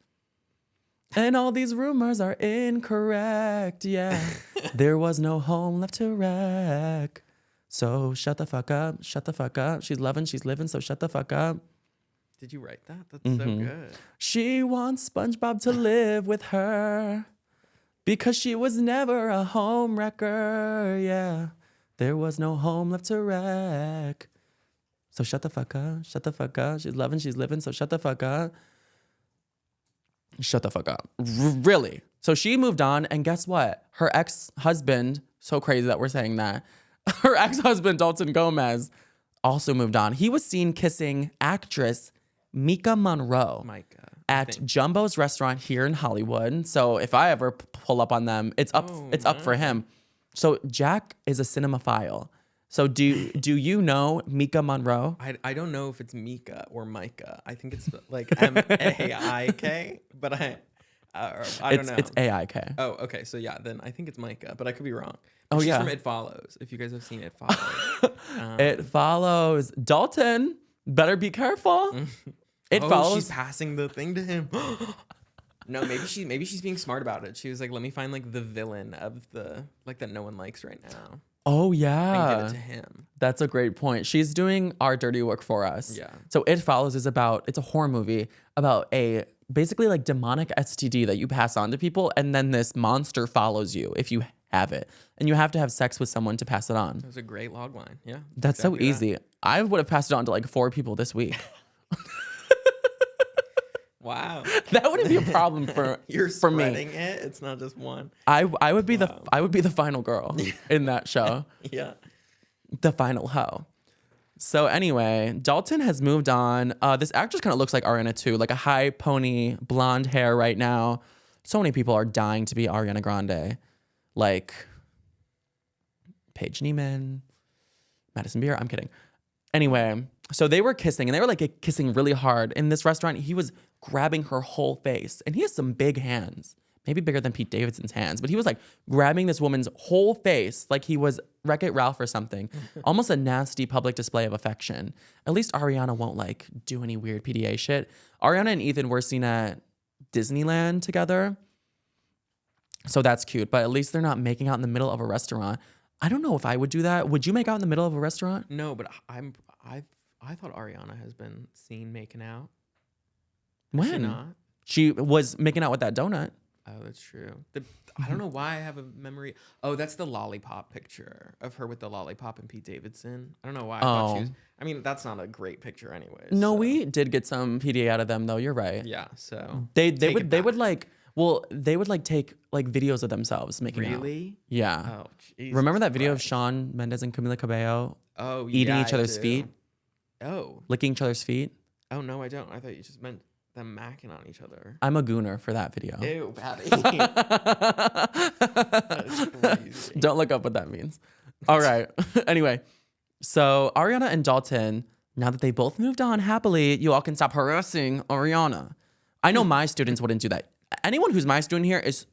And all these rumors are incorrect, yeah. There was no home left to wreck. So shut the fuck up, shut the fuck up. She's loving, she's living, so shut the fuck up. Did you write that? That's so good. She wants SpongeBob to live with her because she was never a home wrecker, yeah. There was no home left to wreck. So shut the fuck up, shut the fuck up. She's loving, she's living, so shut the fuck up. Shut the fuck up. Really. So she moved on, and guess what? Her ex-husband, so crazy that we're saying that, her ex-husband, Dalton Gomez, also moved on. He was seen kissing actress Mika Monroe Micah. at Jumbo's restaurant here in Hollywood. So if I ever pull up on them, it's up for him. So Jack is a cinemaphile. So do you know Mika Monroe? I don't know if it's Mika or Micah. I think it's like Maik, but I don't know. It's AIK. Oh, okay. So yeah, then I think it's Micah, but I could be wrong. Oh, She's yeah. from It Follows. If you guys have seen It Follows. It follows. Dalton, better be careful. It follows. She's passing the thing to him. No, maybe she's being smart about it. She was like, let me find like the villain of the like that no one likes right now. Oh And yeah. give it to him. That's a great point. She's doing our dirty work for us. Yeah. So It Follows is it's a horror movie about a basically like demonic STD that you pass on to people, and then this monster follows you if you have it. And you have to have sex with someone to pass it on. That was a great log line. Yeah. That's so exactly that. easy. I would have passed it on to like 4 people this week. Wow. That wouldn't be a problem for You're for me. spreading it. It's not just one. I would be the final girl in that show. Yeah. The final hoe. So anyway, Dalton has moved on. This actress kind of looks like Ariana too, like a high pony, blonde hair right now. So many people are dying to be Ariana Grande. Like Paige Neiman, Madison Beer. I'm kidding. Anyway, so they were kissing and they were like kissing really hard. In this restaurant, he was grabbing her whole face and he has some big hands. Maybe bigger than Pete Davidson's hands, but he was like grabbing this woman's whole face like he was Wreck-It Ralph or something. Almost a nasty public display of affection. At least Ariana won't like do any weird PDA shit. Ariana and Ethan were seen at Disneyland together. So that's cute, but at least they're not making out in the middle of a restaurant. I don't know if I would do that. Would you make out in the middle of a restaurant? No, but I thought Ariana has been seen making out. Is When? she not? She was making out with that donut. Oh, that's true. I don't know why I have a memory. Oh, that's the lollipop picture of her with the lollipop and Pete Davidson. I don't know why I thought she was. I mean, that's not a great picture, anyways. No, so. We did get some PDA out of them though. You're right. Yeah. So They take would it they back. would like well they would like take like videos of themselves making out. Really? Yeah. Oh, Jesus Remember that video of Christ. Shawn Mendes and Camila Cabello Oh, eating yeah, each other's I do. feet, Oh. licking each other's feet? Oh no, I don't. I thought you just meant them macking on each other. I'm a gooner for that video. Ew, Patty. That is crazy. Don't look up what that means. All right. Anyway, so Ariana and Dalton, now that they both moved on happily, you all can stop harassing Ariana. I know my students wouldn't do that. Anyone who's my student here is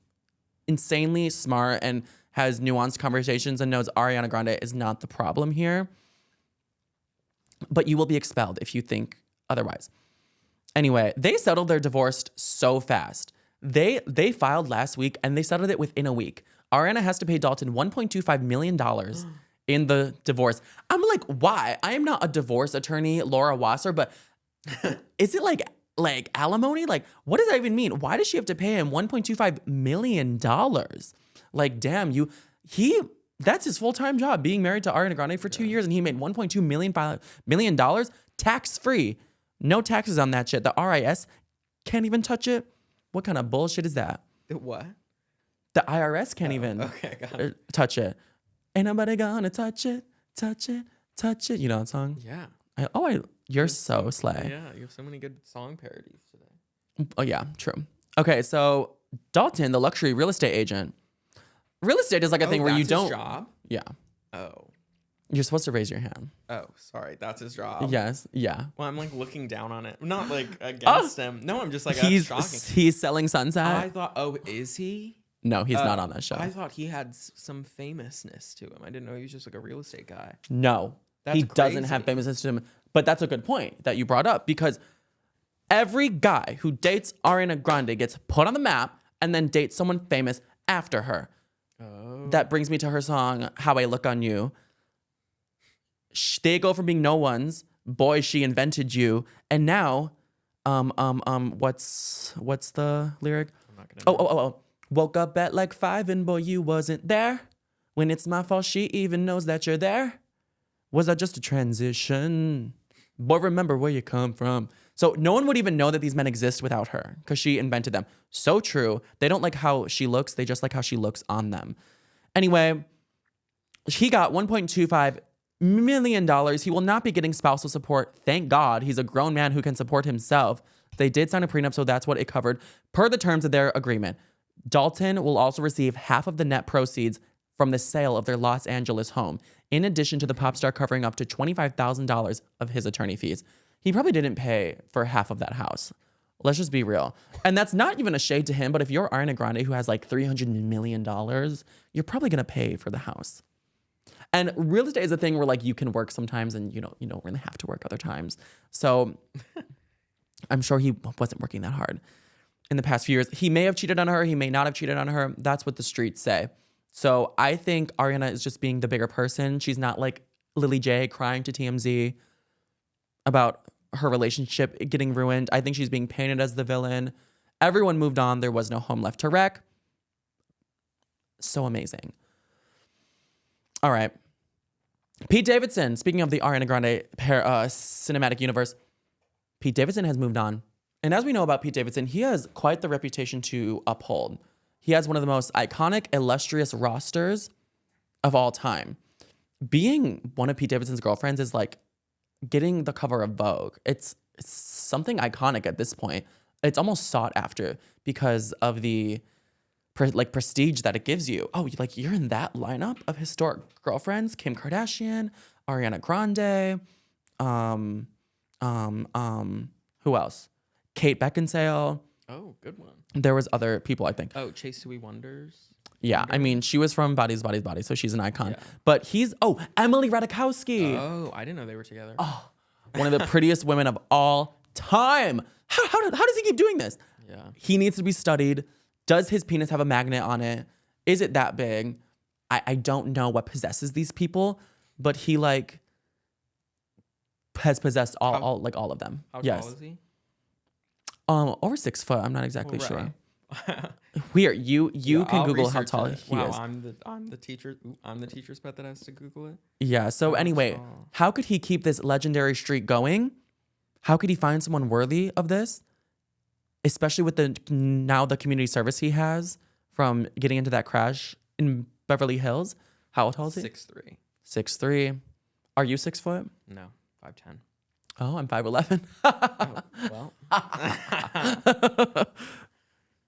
insanely smart and has nuanced conversations and knows Ariana Grande is not the problem here. But you will be expelled if you think otherwise. Anyway, they settled their divorce so fast. They filed last week and they settled it within a week. Ariana has to pay Dalton $1.25 million in the divorce. I'm like, why? I am not a divorce attorney, Laura Wasser, but is it like alimony? Like, what does that even mean? Why does she have to pay him $1.25 million? Like, damn, that's his full-time job, being married to Ariana Grande for 2 years, and he made $1.2 million tax-free. No taxes on that shit. The RIS can't even touch it. What kind of bullshit is that? What? The IRS can't even Okay, got it. touch it. Ain't nobody gonna touch it, touch it, touch it. You know that song? Yeah. You're so slay. Yeah, you have so many good song parodies today. Oh yeah, true. Okay, so Dalton, the luxury real estate agent. Real estate is like a thing where you that's his don't. job? Yeah, Oh. you're supposed to raise your hand. Oh, sorry. That's his job. Yes, yeah. Well, I'm like looking down on it. Not like against him. No, I'm just like, that's shocking. He's selling Sunset. I thought, oh, is he? No, he's not on that show. I thought he had some famousness to him. I didn't know he was just like a real estate guy. No, That's he doesn't have crazy. famousness to him. But that's a good point that you brought up because every guy who dates Ariana Grande gets put on the map and then dates someone famous after her. Oh. That brings me to her song, How I Look on You. They go from being no ones, boy, she invented you, and now, what's the lyric? I'm not gonna Oh. Woke up at like 5 and boy, you wasn't there. When it's my fault, she even knows that you're there. Was that just a transition? Boy, remember where you come from. So no one would even know that these men exist without her because she invented them. So true. They don't like how she looks. They just like how she looks on them. Anyway, he got $1.25 million. He will not be getting spousal support. Thank God. He's a grown man who can support himself. They did sign a prenup, so that's what it covered per the terms of their agreement. Dalton will also receive half of the net proceeds from the sale of their Los Angeles home, in addition to the pop star covering up to $25,000 of his attorney fees. He probably didn't pay for half of that house. Let's just be real. And that's not even a shade to him, but if you're Ariana Grande who has like $300 million, you're probably gonna pay for the house. And real estate is a thing where like you can work sometimes and you don't really have to work other times. So I'm sure he wasn't working that hard in the past few years. He may have cheated on her. He may not have cheated on her. That's what the streets say. So I think Ariana is just being the bigger person. She's not like Lily J crying to TMZ about her relationship getting ruined. I think she's being painted as the villain. Everyone moved on. There was no home left to wreck. So amazing. All right. Pete Davidson, speaking of the Ariana Grande cinematic universe, Pete Davidson has moved on. And as we know about Pete Davidson, he has quite the reputation to uphold. He has one of the most iconic, illustrious rosters of all time. Being one of Pete Davidson's girlfriends is like getting the cover of Vogue. It's something iconic at this point. It's almost sought after because of the prestige that it gives you. Oh, like you're in that lineup of historic girlfriends: Kim Kardashian, Ariana Grande, who else? Kate Beckinsale. Oh, good one. There was other people, I think. Oh, Chase Sui Wonders. Yeah, I mean, she was from Bodies, so she's an icon. Yeah. But Emily Ratajkowski. Oh, I didn't know they were together. Oh, one of the prettiest women of all time. How does he keep doing this? Yeah. He needs to be studied. Does his penis have a magnet on it? Is it that big? I don't know what possesses these people, but he like has possessed all of them. How yes. tall is he? Over 6 foot. I'm not exactly Right. sure. Weird. You can I'll Google how research tall it. he wow, is. I'm the teacher. I'm the teacher's pet that has to Google it. Yeah. So How anyway, tall? how could he keep this legendary streak going? How could he find someone worthy of this? Especially with the community service he has from getting into that crash in Beverly Hills. How tall is he? 6'3". 6'3". Are you 6 foot? No, 5'10". Oh, I'm 5'11". Oh, well.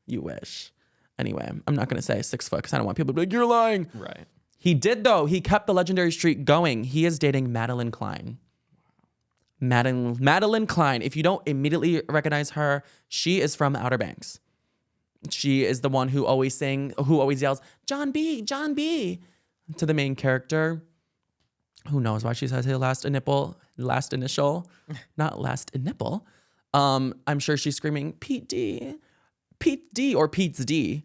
You wish. Anyway, I'm not going to say 6 foot because I don't want people to be like, you're lying. Right. He did, though. He kept the legendary streak going. He is dating Madeline Klein. Madeline Klein. If you don't immediately recognize her, she is from Outer Banks. She is the one who always yells, John B., John B., to the main character. Who knows why she says her last initial, not last nipple. I'm sure she's screaming, Pete D, or Pete's D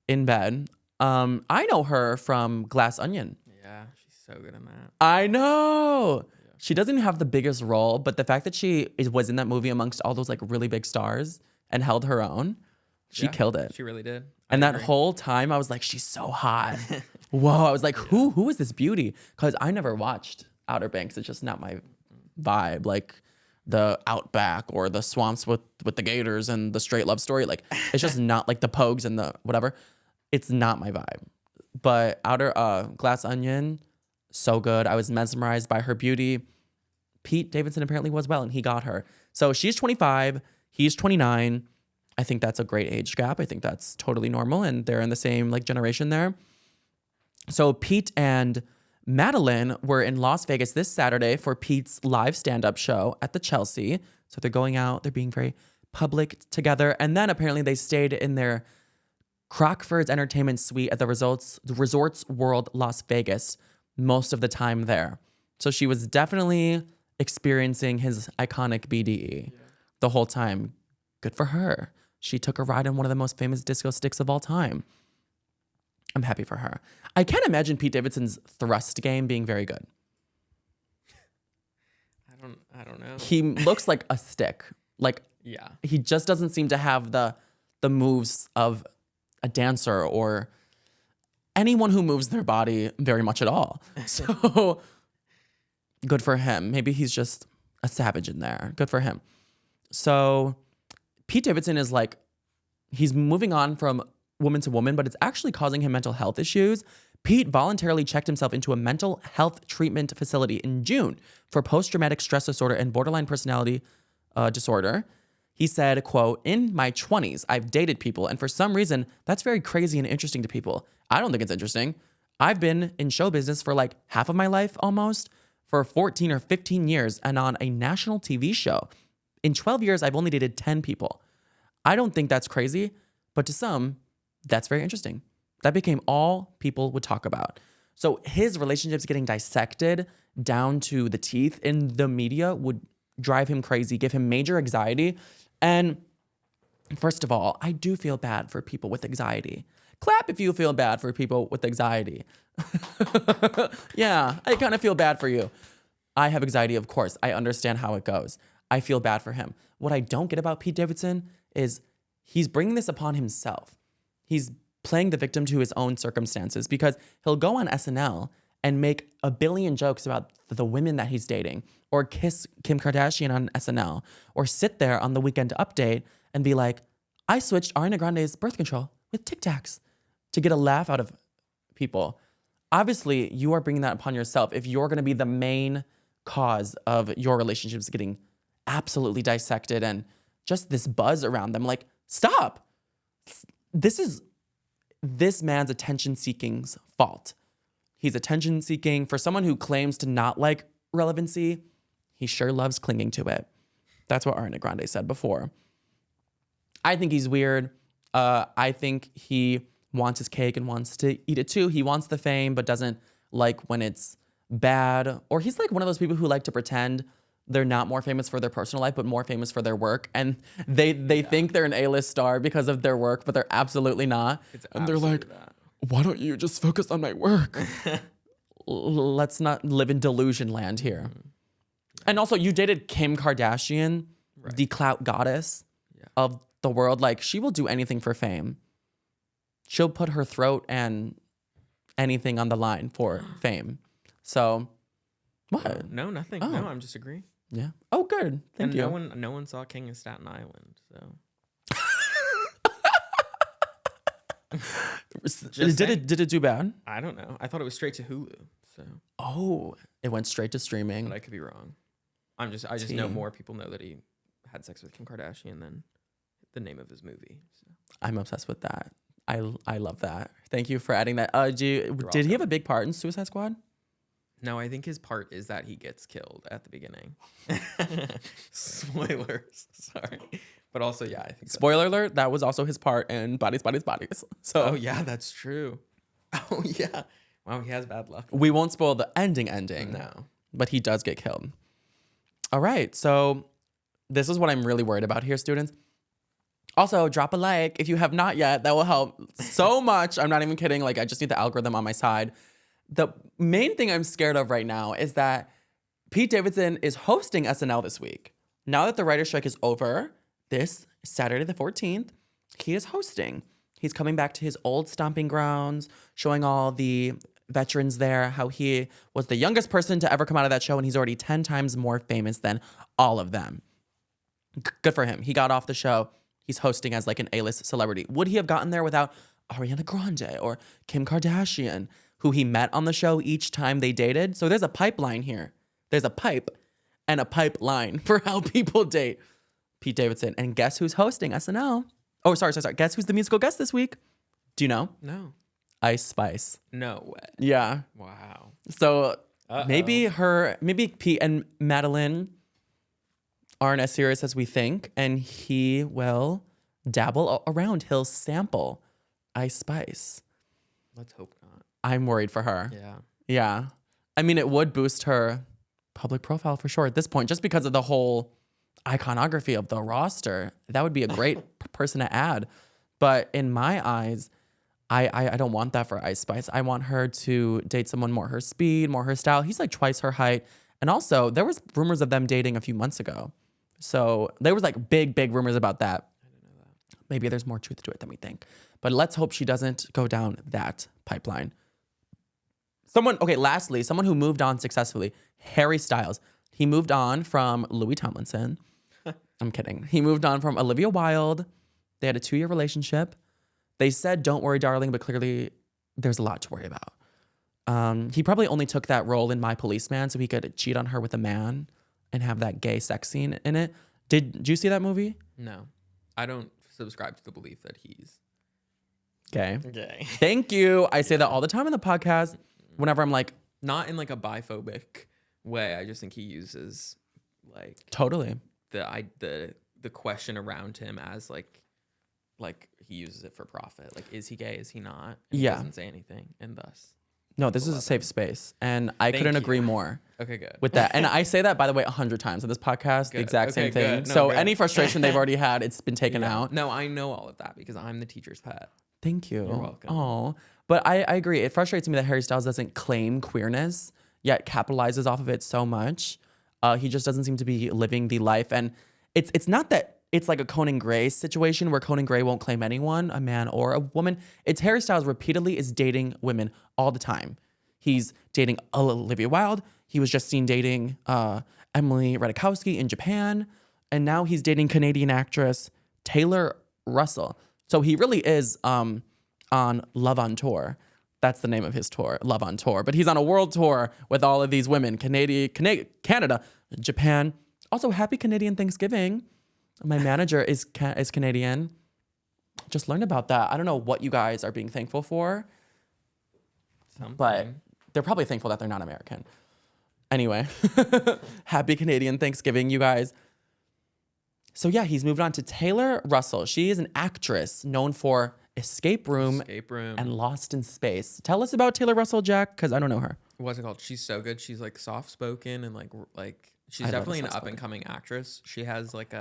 in bed. I know her from Glass Onion. Yeah, she's so good in that. I know. Yeah. She doesn't have the biggest role, but the fact that she was in that movie amongst all those like really big stars and held her own, she killed it. She really did. And that whole time I was like, she's so hot. Whoa. I was like, who is this beauty? Because I never watched Outer Banks. It's just not my vibe. Like the Outback or the swamps with the gators and the straight love story. Like it's just not like the Pogues and the whatever. It's not my vibe. But Glass Onion, so good. I was mesmerized by her beauty. Pete Davidson apparently was well, and he got her. So she's 25, he's 29. I think that's a great age gap. I think that's totally normal, and they're in the same like generation there. So Pete and Madeline were in Las Vegas this Saturday for Pete's live stand-up show at the Chelsea. So they're going out, they're being very public together, and then apparently they stayed in their Crockford's entertainment suite at the Resorts World Las Vegas most of the time there. So she was definitely experiencing his iconic BDE the whole time. Good for her. She took a ride on one of the most famous disco sticks of all time. I'm happy for her. I can't imagine Pete Davidson's thrust game being very good. I don't know. He looks like a stick. Like he just doesn't seem to have the moves of a dancer or anyone who moves their body very much at all. So good for him. Maybe he's just a savage in there. Good for him. So Pete Davidson is like, he's moving on from woman to woman, but it's actually causing him mental health issues. Pete voluntarily checked himself into a mental health treatment facility in June for post-traumatic stress disorder and borderline personality disorder. He said, quote, "In my 20s, I've dated people, and for some reason, that's very crazy and interesting to people. I don't think it's interesting. I've been in show business for like half of my life almost, for 14 or 15 years, and on a national TV show. In 12 years, I've only dated 10 people. I don't think that's crazy, but to some, that's very interesting." That became all people would talk about. So his relationships getting dissected down to the teeth in the media would drive him crazy, give him major anxiety. And first of all, I do feel bad for people with anxiety. Clap if you feel bad for people with anxiety. Yeah, I kind of feel bad for you. I have anxiety, of course. I understand how it goes. I feel bad for him. What I don't get about Pete Davidson is he's bringing this upon himself. He's playing the victim to his own circumstances because he'll go on SNL and make a billion jokes about the women that he's dating, or kiss Kim Kardashian on SNL, or sit there on the Weekend Update and be like, I switched Ariana Grande's birth control with Tic Tacs to get a laugh out of people. Obviously, you are bringing that upon yourself if you're going to be the main cause of your relationships getting absolutely dissected and just this buzz around them. Like, stop. This is this man's attention-seeking's fault. He's attention-seeking. For someone who claims to not like relevancy, he sure loves clinging to it. That's what Ariana Grande said before. I think he's weird. I think he wants his cake and wants to eat it too. He wants the fame, but doesn't like when it's bad. Or he's like one of those people who like to pretend they're not more famous for their personal life, but more famous for their work. And they think they're an A-list star because of their work, but they're absolutely not. And they're like, why don't you just focus on my work? Let's not live in delusion land here. And also, you dated Kim Kardashian, the clout goddess of the world. Like, she will do anything for fame. She'll put her throat and anything on the line for fame. So, what? No, nothing. Oh. No, I'm just agreeing. Yeah. Oh, good. Thank you. No one saw King of Staten Island, so. Did it do bad? I don't know. I thought it was straight to Hulu, so. Oh, it went straight to streaming. But I could be wrong. I just know more people know that he had sex with Kim Kardashian than the name of his movie. So. I'm obsessed with that. I love that. Thank you for adding that. Did he have a big part in Suicide Squad? No, I think his part is that he gets killed at the beginning. Spoilers. Sorry. But also, yeah, I think Spoiler alert, that was also his part in Bodies, Bodies, Bodies. So oh, yeah, that's true. Oh, yeah. Wow, he has bad luck. we won't spoil the ending. No. But he does get killed. All right, so this is what I'm really worried about here, students. Also, drop a like if you have not yet. That will help so much. I'm not even kidding. Like, I just need the algorithm on my side. The main thing I'm scared of right now is that Pete Davidson is hosting SNL this week. Now that the writer's strike is over, this Saturday the 14th, he is hosting. He's coming back to his old stomping grounds, showing all the veterans there how he was the youngest person to ever come out of that show, and he's already 10 times more famous than all of them. Good for him. He got off the show. He's hosting as like an A-list celebrity. Would he have gotten there without Ariana Grande or Kim Kardashian, who he met on the show each time they dated? So there's a pipeline here. There's a pipe and a pipeline for how people date Pete Davidson. And guess who's hosting SNL? Oh, sorry. Guess who's the musical guest this week? Do you know? No. Ice Spice. No way. Yeah. Wow. So maybe Pete and Madeline aren't as serious as we think, and he will dabble around. He'll sample Ice Spice. Let's hope not. I'm worried for her. Yeah. Yeah. I mean, it would boost her public profile for sure at this point, just because of the whole iconography of the roster. That would be a great person to add. But in my eyes, I don't want that for Ice Spice. I want her to date someone more her speed, more her style. He's like twice her height. And also, there was rumors of them dating a few months ago. So there was like big rumors about that. I didn't know that. Maybe there's more truth to it than we think. But let's hope she doesn't go down that pipeline. Lastly, someone who moved on successfully, Harry Styles. He moved on from Louis Tomlinson. I'm kidding. He moved on from Olivia Wilde. They had a 2-year relationship. They said, don't worry, darling, but clearly there's a lot to worry about. He probably only took that role in My Policeman so he could cheat on her with a man and have that gay sex scene in it. Did you see that movie? No. I don't subscribe to the belief that he's Gay. gay. Thank you. I say that all the time in the podcast. Whenever I'm like, Not in like a biphobic way. I just think he uses like totally. the question around him as like he uses it for profit. Like, is he gay? Is he not? And Yeah. He doesn't say anything, and thus. No, this is a safe space. And I couldn't agree more Okay, good. with that. And I say that, by the way, 100 times on this podcast, the Good. exact Okay, same thing. good. No, So good. any frustration they've already had, it's been taken Yeah. out. No, I know all of that because I'm the teacher's pet. Thank you. You're welcome. Oh, but I agree. It frustrates me that Harry Styles doesn't claim queerness, yet capitalizes off of it so much. He just doesn't seem to be living the life. And it's not that it's like a Conan Gray situation where Conan Gray won't claim anyone, a man or a woman. It's Harry Styles repeatedly is dating women all the time. He's dating Olivia Wilde. He was just seen dating Emily Ratajkowski in Japan. And now he's dating Canadian actress Taylor Russell. So he really is on Love on Tour. That's the name of his tour, Love on Tour. But he's on a world tour with all of these women, Canada, Japan. Also, happy Canadian Thanksgiving. My manager is Canadian. Just learned about that. I don't know what you guys are being thankful for, but they're probably thankful that they're not American. Anyway, happy Canadian Thanksgiving, you guys. So yeah, he's moved on to Taylor Russell. She is an actress known for Escape Room and Lost in Space. Tell us about Taylor Russell, Jack, because I don't know her. What's it called? She's so good. She's like soft spoken and like she's definitely an up and coming actress. She has like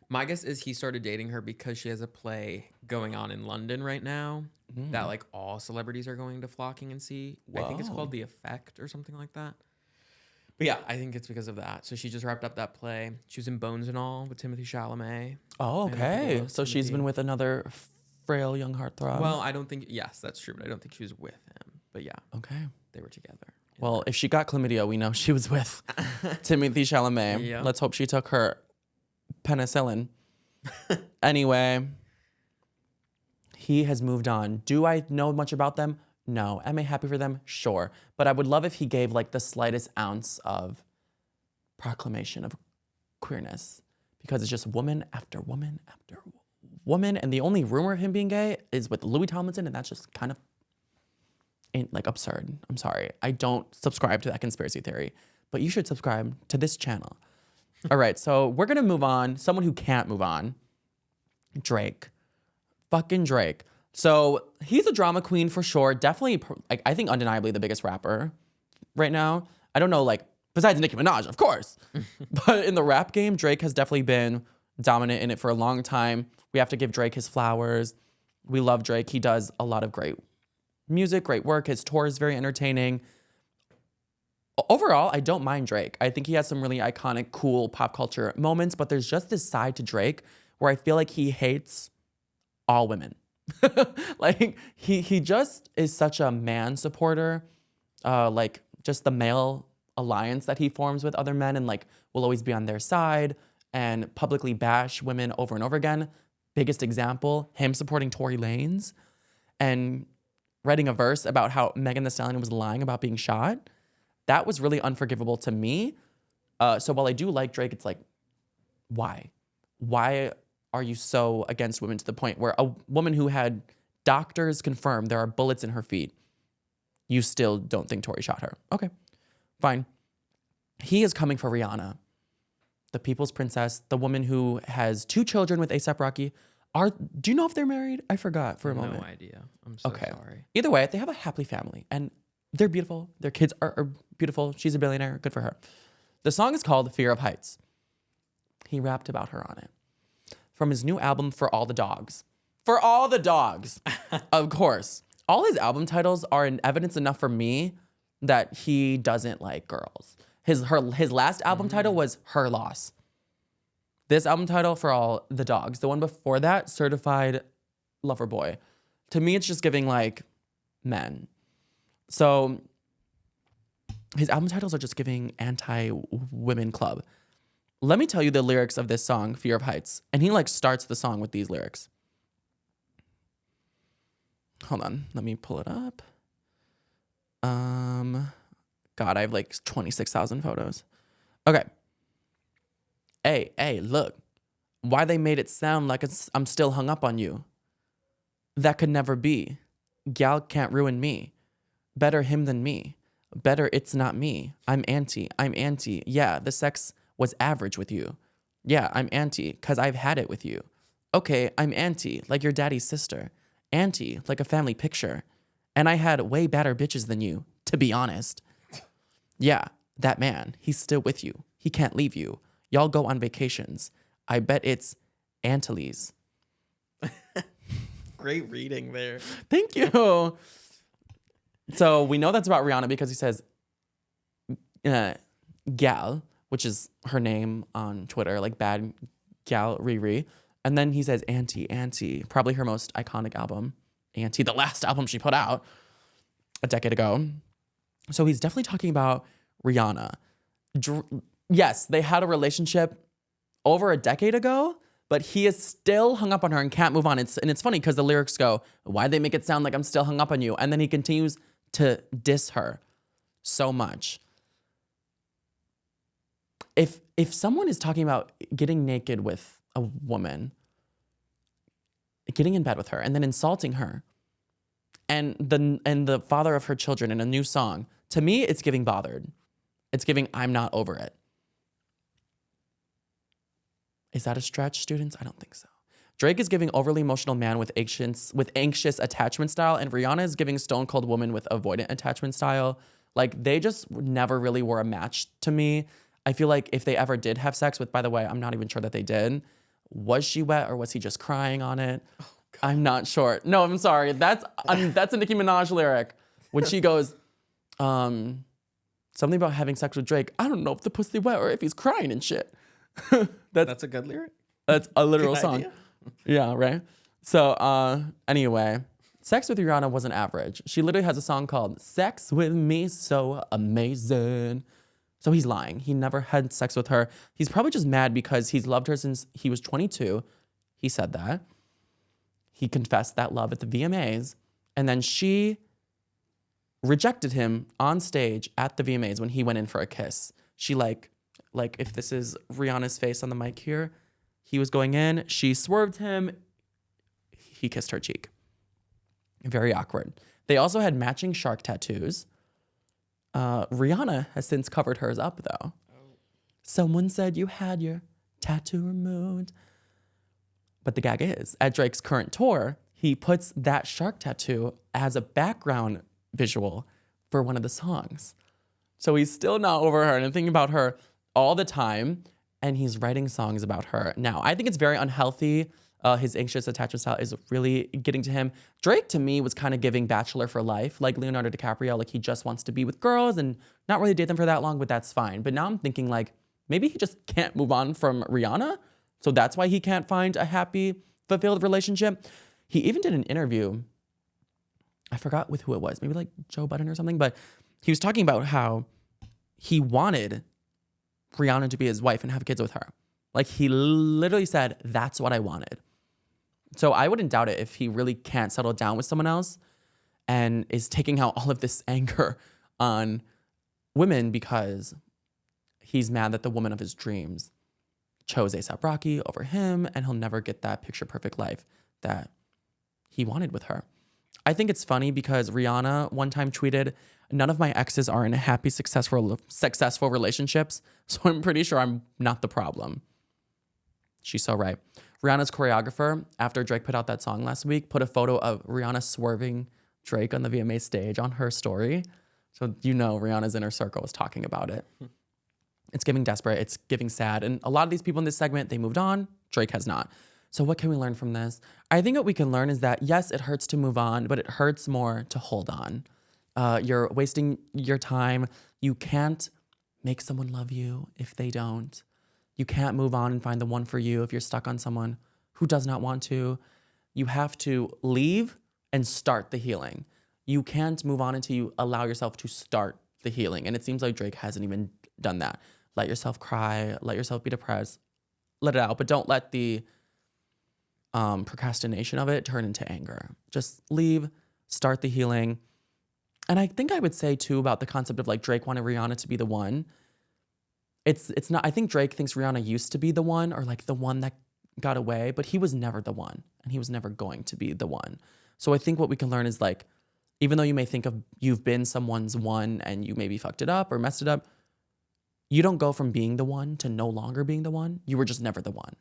my guess is he started dating her because she has a play going on in London right now that like all celebrities are going to flocking and see. Whoa. I think it's called The Effect or something like that. But yeah, I think it's because of that. So she just wrapped up that play. She was in Bones and All with Timothée Chalamet. Oh, okay. So she's been with another frail young heartthrob. Well, I don't think, yes, that's true, but I don't think she was with him. But yeah. Okay. They were together. Well, if she got chlamydia, we know she was with Timothée Chalamet. Yeah. Let's hope she took her penicillin. Anyway, he has moved on. Do I know much about them? No. Am I happy for them? Sure. But I would love if he gave like the slightest ounce of proclamation of queerness, because it's just woman after woman after woman. And the only rumor of him being gay is with Louis Tomlinson, and that's just kind of like absurd. I'm sorry. I don't subscribe to that conspiracy theory, but you should subscribe to this channel. All right, so we're gonna move on. Someone who can't move on, Drake. Fucking Drake. So he's a drama queen for sure. Definitely, like, I think undeniably the biggest rapper right now. I don't know, like, besides Nicki Minaj, of course. But in the rap game, Drake has definitely been dominant in it for a long time. We have to give Drake his flowers. We love Drake. He does a lot of great music, great work. His tour is very entertaining. Overall, I don't mind Drake. I think he has some really iconic, cool pop culture moments, but there's just this side to Drake where I feel like he hates all women. Like, he just is such a man supporter. Like, just the male alliance that he forms with other men and, like, will always be on their side and publicly bash women over and over again. Biggest example, him supporting Tory Lanez and writing a verse about how Megan Thee Stallion was lying about being shot. That was really unforgivable to me. So while I do like Drake, it's like, why? Why are you so against women to the point where a woman who had doctors confirm there are bullets in her feet, you still don't think Tory shot her? Okay, fine. He is coming for Rihanna, the people's princess, the woman who has 2 children with A$AP Rocky. Do you know if they're married? I forgot for a moment. No idea. I'm so sorry. Either way, they have a happy family and they're beautiful. Their kids are beautiful. She's a billionaire. Good for her. The song is called Fear of Heights. He rapped about her on it. From his new album, For All the Dogs. For All the Dogs, of course. All his album titles are in evidence enough for me that he doesn't like girls. His last album title was Her Loss. This album title, For All the Dogs. The one before that, Certified Lover Boy. To me, it's just giving like men. So his album titles are just giving anti-women club. Let me tell you the lyrics of this song, Fear of Heights. And he like starts the song with these lyrics. Hold on, let me pull it up. God, I have like 26,000 photos. Okay. Hey, look. Why they made it sound like I'm still hung up on you. That could never be. Gal can't ruin me. Better him than me. Better it's not me. I'm anti. Yeah, the sex was average with you. Yeah, I'm anti, because I've had it with you. Okay, I'm anti, like your daddy's sister. Anti, like a family picture. And I had way better bitches than you, to be honest. Yeah, that man, he's still with you. He can't leave you. Y'all go on vacations. I bet it's Antilles. Great reading there. Thank you. So we know that's about Rihanna because he says gal, which is her name on Twitter, like bad gal Riri. And then he says Auntie, probably her most iconic album, Auntie, the last album she put out a decade ago. So he's definitely talking about Rihanna. Yes, they had a relationship over a decade ago, but he is still hung up on her and can't move on. And it's funny because the lyrics go, why'd they make it sound like I'm still hung up on you? And then he continues to diss her so much. If someone is talking about getting naked with a woman, getting in bed with her, and then insulting her, and the father of her children in a new song, to me, it's giving bothered. It's giving I'm not over it. Is that a stretch, students? I don't think so. Drake is giving overly emotional man with anxious attachment style, and Rihanna is giving stone cold woman with avoidant attachment style. Like, they just never really were a match to me. I feel like if they ever did have sex, with, by the way, I'm not even sure that they did. Was she wet or was he just crying on it? Oh, I'm not sure. No, I'm sorry. That's a Nicki Minaj lyric. When she goes, something about having sex with Drake. I don't know if the pussy wet or if he's crying and shit. That's a good lyric. That's a literal Good song. idea. Yeah, right? So anyway, sex with Rihanna wasn't average. She literally has a song called Sex With Me So Amazing. So he's lying. He never had sex with her. He's probably just mad because he's loved her since he was 22. He said that. He confessed that love at the VMAs. And then she rejected him on stage at the VMAs when he went in for a kiss. She like if this is Rihanna's face on the mic here, he was going in, she swerved him, he kissed her cheek. Very awkward. They also had matching shark tattoos. Rihanna has since covered hers up, though. Oh. Someone said you had your tattoo removed. But the gag is, at Drake's current tour, he puts that shark tattoo as a background visual for one of the songs. So he's still not over her, and I'm thinking about her all the time, and he's writing songs about her. Now, I think it's very unhealthy. His anxious attachment style is really getting to him. Drake, to me, was kind of giving Bachelor for life, like Leonardo DiCaprio. Like, he just wants to be with girls and not really date them for that long, but that's fine. But now I'm thinking, like, maybe he just can't move on from Rihanna, so that's why he can't find a happy, fulfilled relationship. He even did an interview, I forgot with who it was, maybe like Joe Budden or something, but he was talking about how he wanted Rihanna to be his wife and have kids with her. Like, he literally said, that's what I wanted. So I wouldn't doubt it if he really can't settle down with someone else and is taking out all of this anger on women because he's mad that the woman of his dreams chose A$AP Rocky over him, and he'll never get that picture-perfect life that he wanted with her. I think it's funny because Rihanna one time tweeted, none of my exes are in happy, successful relationships, so I'm pretty sure I'm not the problem. She's so right. Rihanna's choreographer, after Drake put out that song last week, put a photo of Rihanna swerving Drake on the VMA stage on her story. So you know Rihanna's inner circle is talking about it. It's giving desperate, it's giving sad. And a lot of these people in this segment, they moved on. Drake has not. So what can we learn from this? I think what we can learn is that, yes, it hurts to move on, but it hurts more to hold on. You're wasting your time. You can't make someone love you if they don't. You can't move on and find the one for you if you're stuck on someone who does not want to. You have to leave and start the healing. You can't move on until you allow yourself to start the healing. And it seems like Drake hasn't even done that. Let yourself cry. Let yourself be depressed. Let it out. But don't let the procrastination of it turn into anger. Just leave, start the healing. And I think I would say, too, about the concept of like Drake wanted Rihanna to be the one. It's not, I think Drake thinks Rihanna used to be the one, or like the one that got away, but he was never the one, and he was never going to be the one. So I think what we can learn is, like, even though you may think of you've been someone's one and you maybe fucked it up or messed it up, you don't go from being the one to no longer being the one. You were just never the one.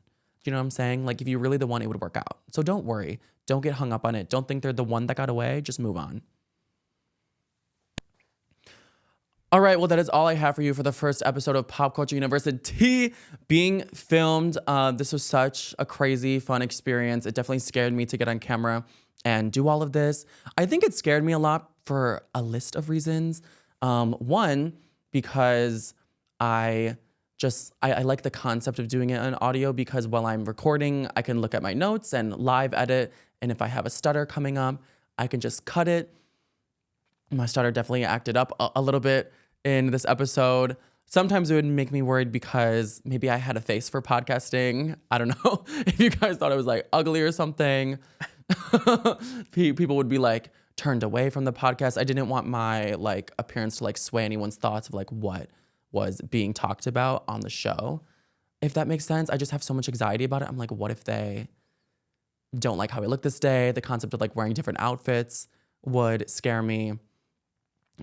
You know what I'm saying? Like, if you're really the one, it would work out. So don't worry. Don't get hung up on it. Don't think they're the one that got away. Just move on. All right, well, that is all I have for you for the first episode of Pop Culture University being filmed. This was such a crazy, fun experience. It definitely scared me to get on camera and do all of this. I think it scared me a lot for a list of reasons. One, because I like the concept of doing it on audio, because while I'm recording, I can look at my notes and live edit. And if I have a stutter coming up, I can just cut it. My stutter definitely acted up a little bit in this episode. sometimes it would make me worried because maybe I had a face for podcasting. I don't know if you guys thought I was like ugly or something. People would be like turned away from the podcast. I didn't want my like appearance to like sway anyone's thoughts of like what was being talked about on the show. If that makes sense. I just have so much anxiety about it. I'm like, what if they don't like how I look this day? The concept of like wearing different outfits would scare me.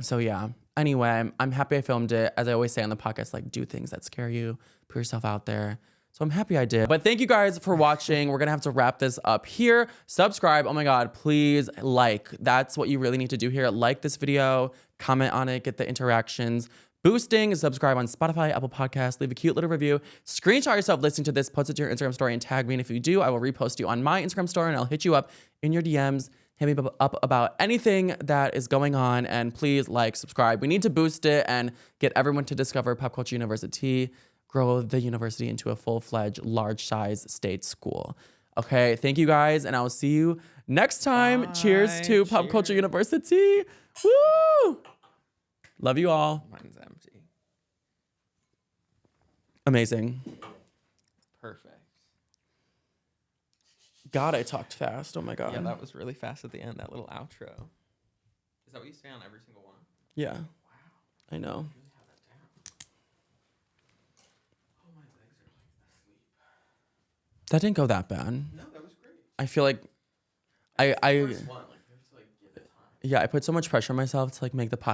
So yeah. Anyway, I'm happy I filmed it. As I always say on the podcast, like do things that scare you, put yourself out there. So I'm happy I did. But thank you guys for watching. We're gonna have to wrap this up here. Subscribe, oh my God, please like. That's what you really need to do here. Like this video, comment on it, get the interactions. Boosting, subscribe on Spotify, Apple Podcasts, leave a cute little review. Screenshot yourself listening to this, post it to your Instagram story and tag me. And if you do, I will repost you on my Instagram story and I'll hit you up in your DMs. Hit me up about anything that is going on, and please like, subscribe. We need to boost it and get everyone to discover Pop Culture University, grow the university into a full-fledged, large-size state school. Okay, thank you guys, and I will see you next time. Bye. Cheers to Pop Culture Cheers. University. Woo! Love you all. Mine's empty. Amazing. Perfect. God, I talked fast. Oh my God. Yeah, that was really fast at the end, that little outro. Is that what you say on every single one? Yeah. Wow. I know. You really have that down. Oh, my legs are like asleep. That didn't go that bad. No, that was great. I feel like I First one, like, you have to like give it time. yeah, I put so much pressure on myself to like make the podcast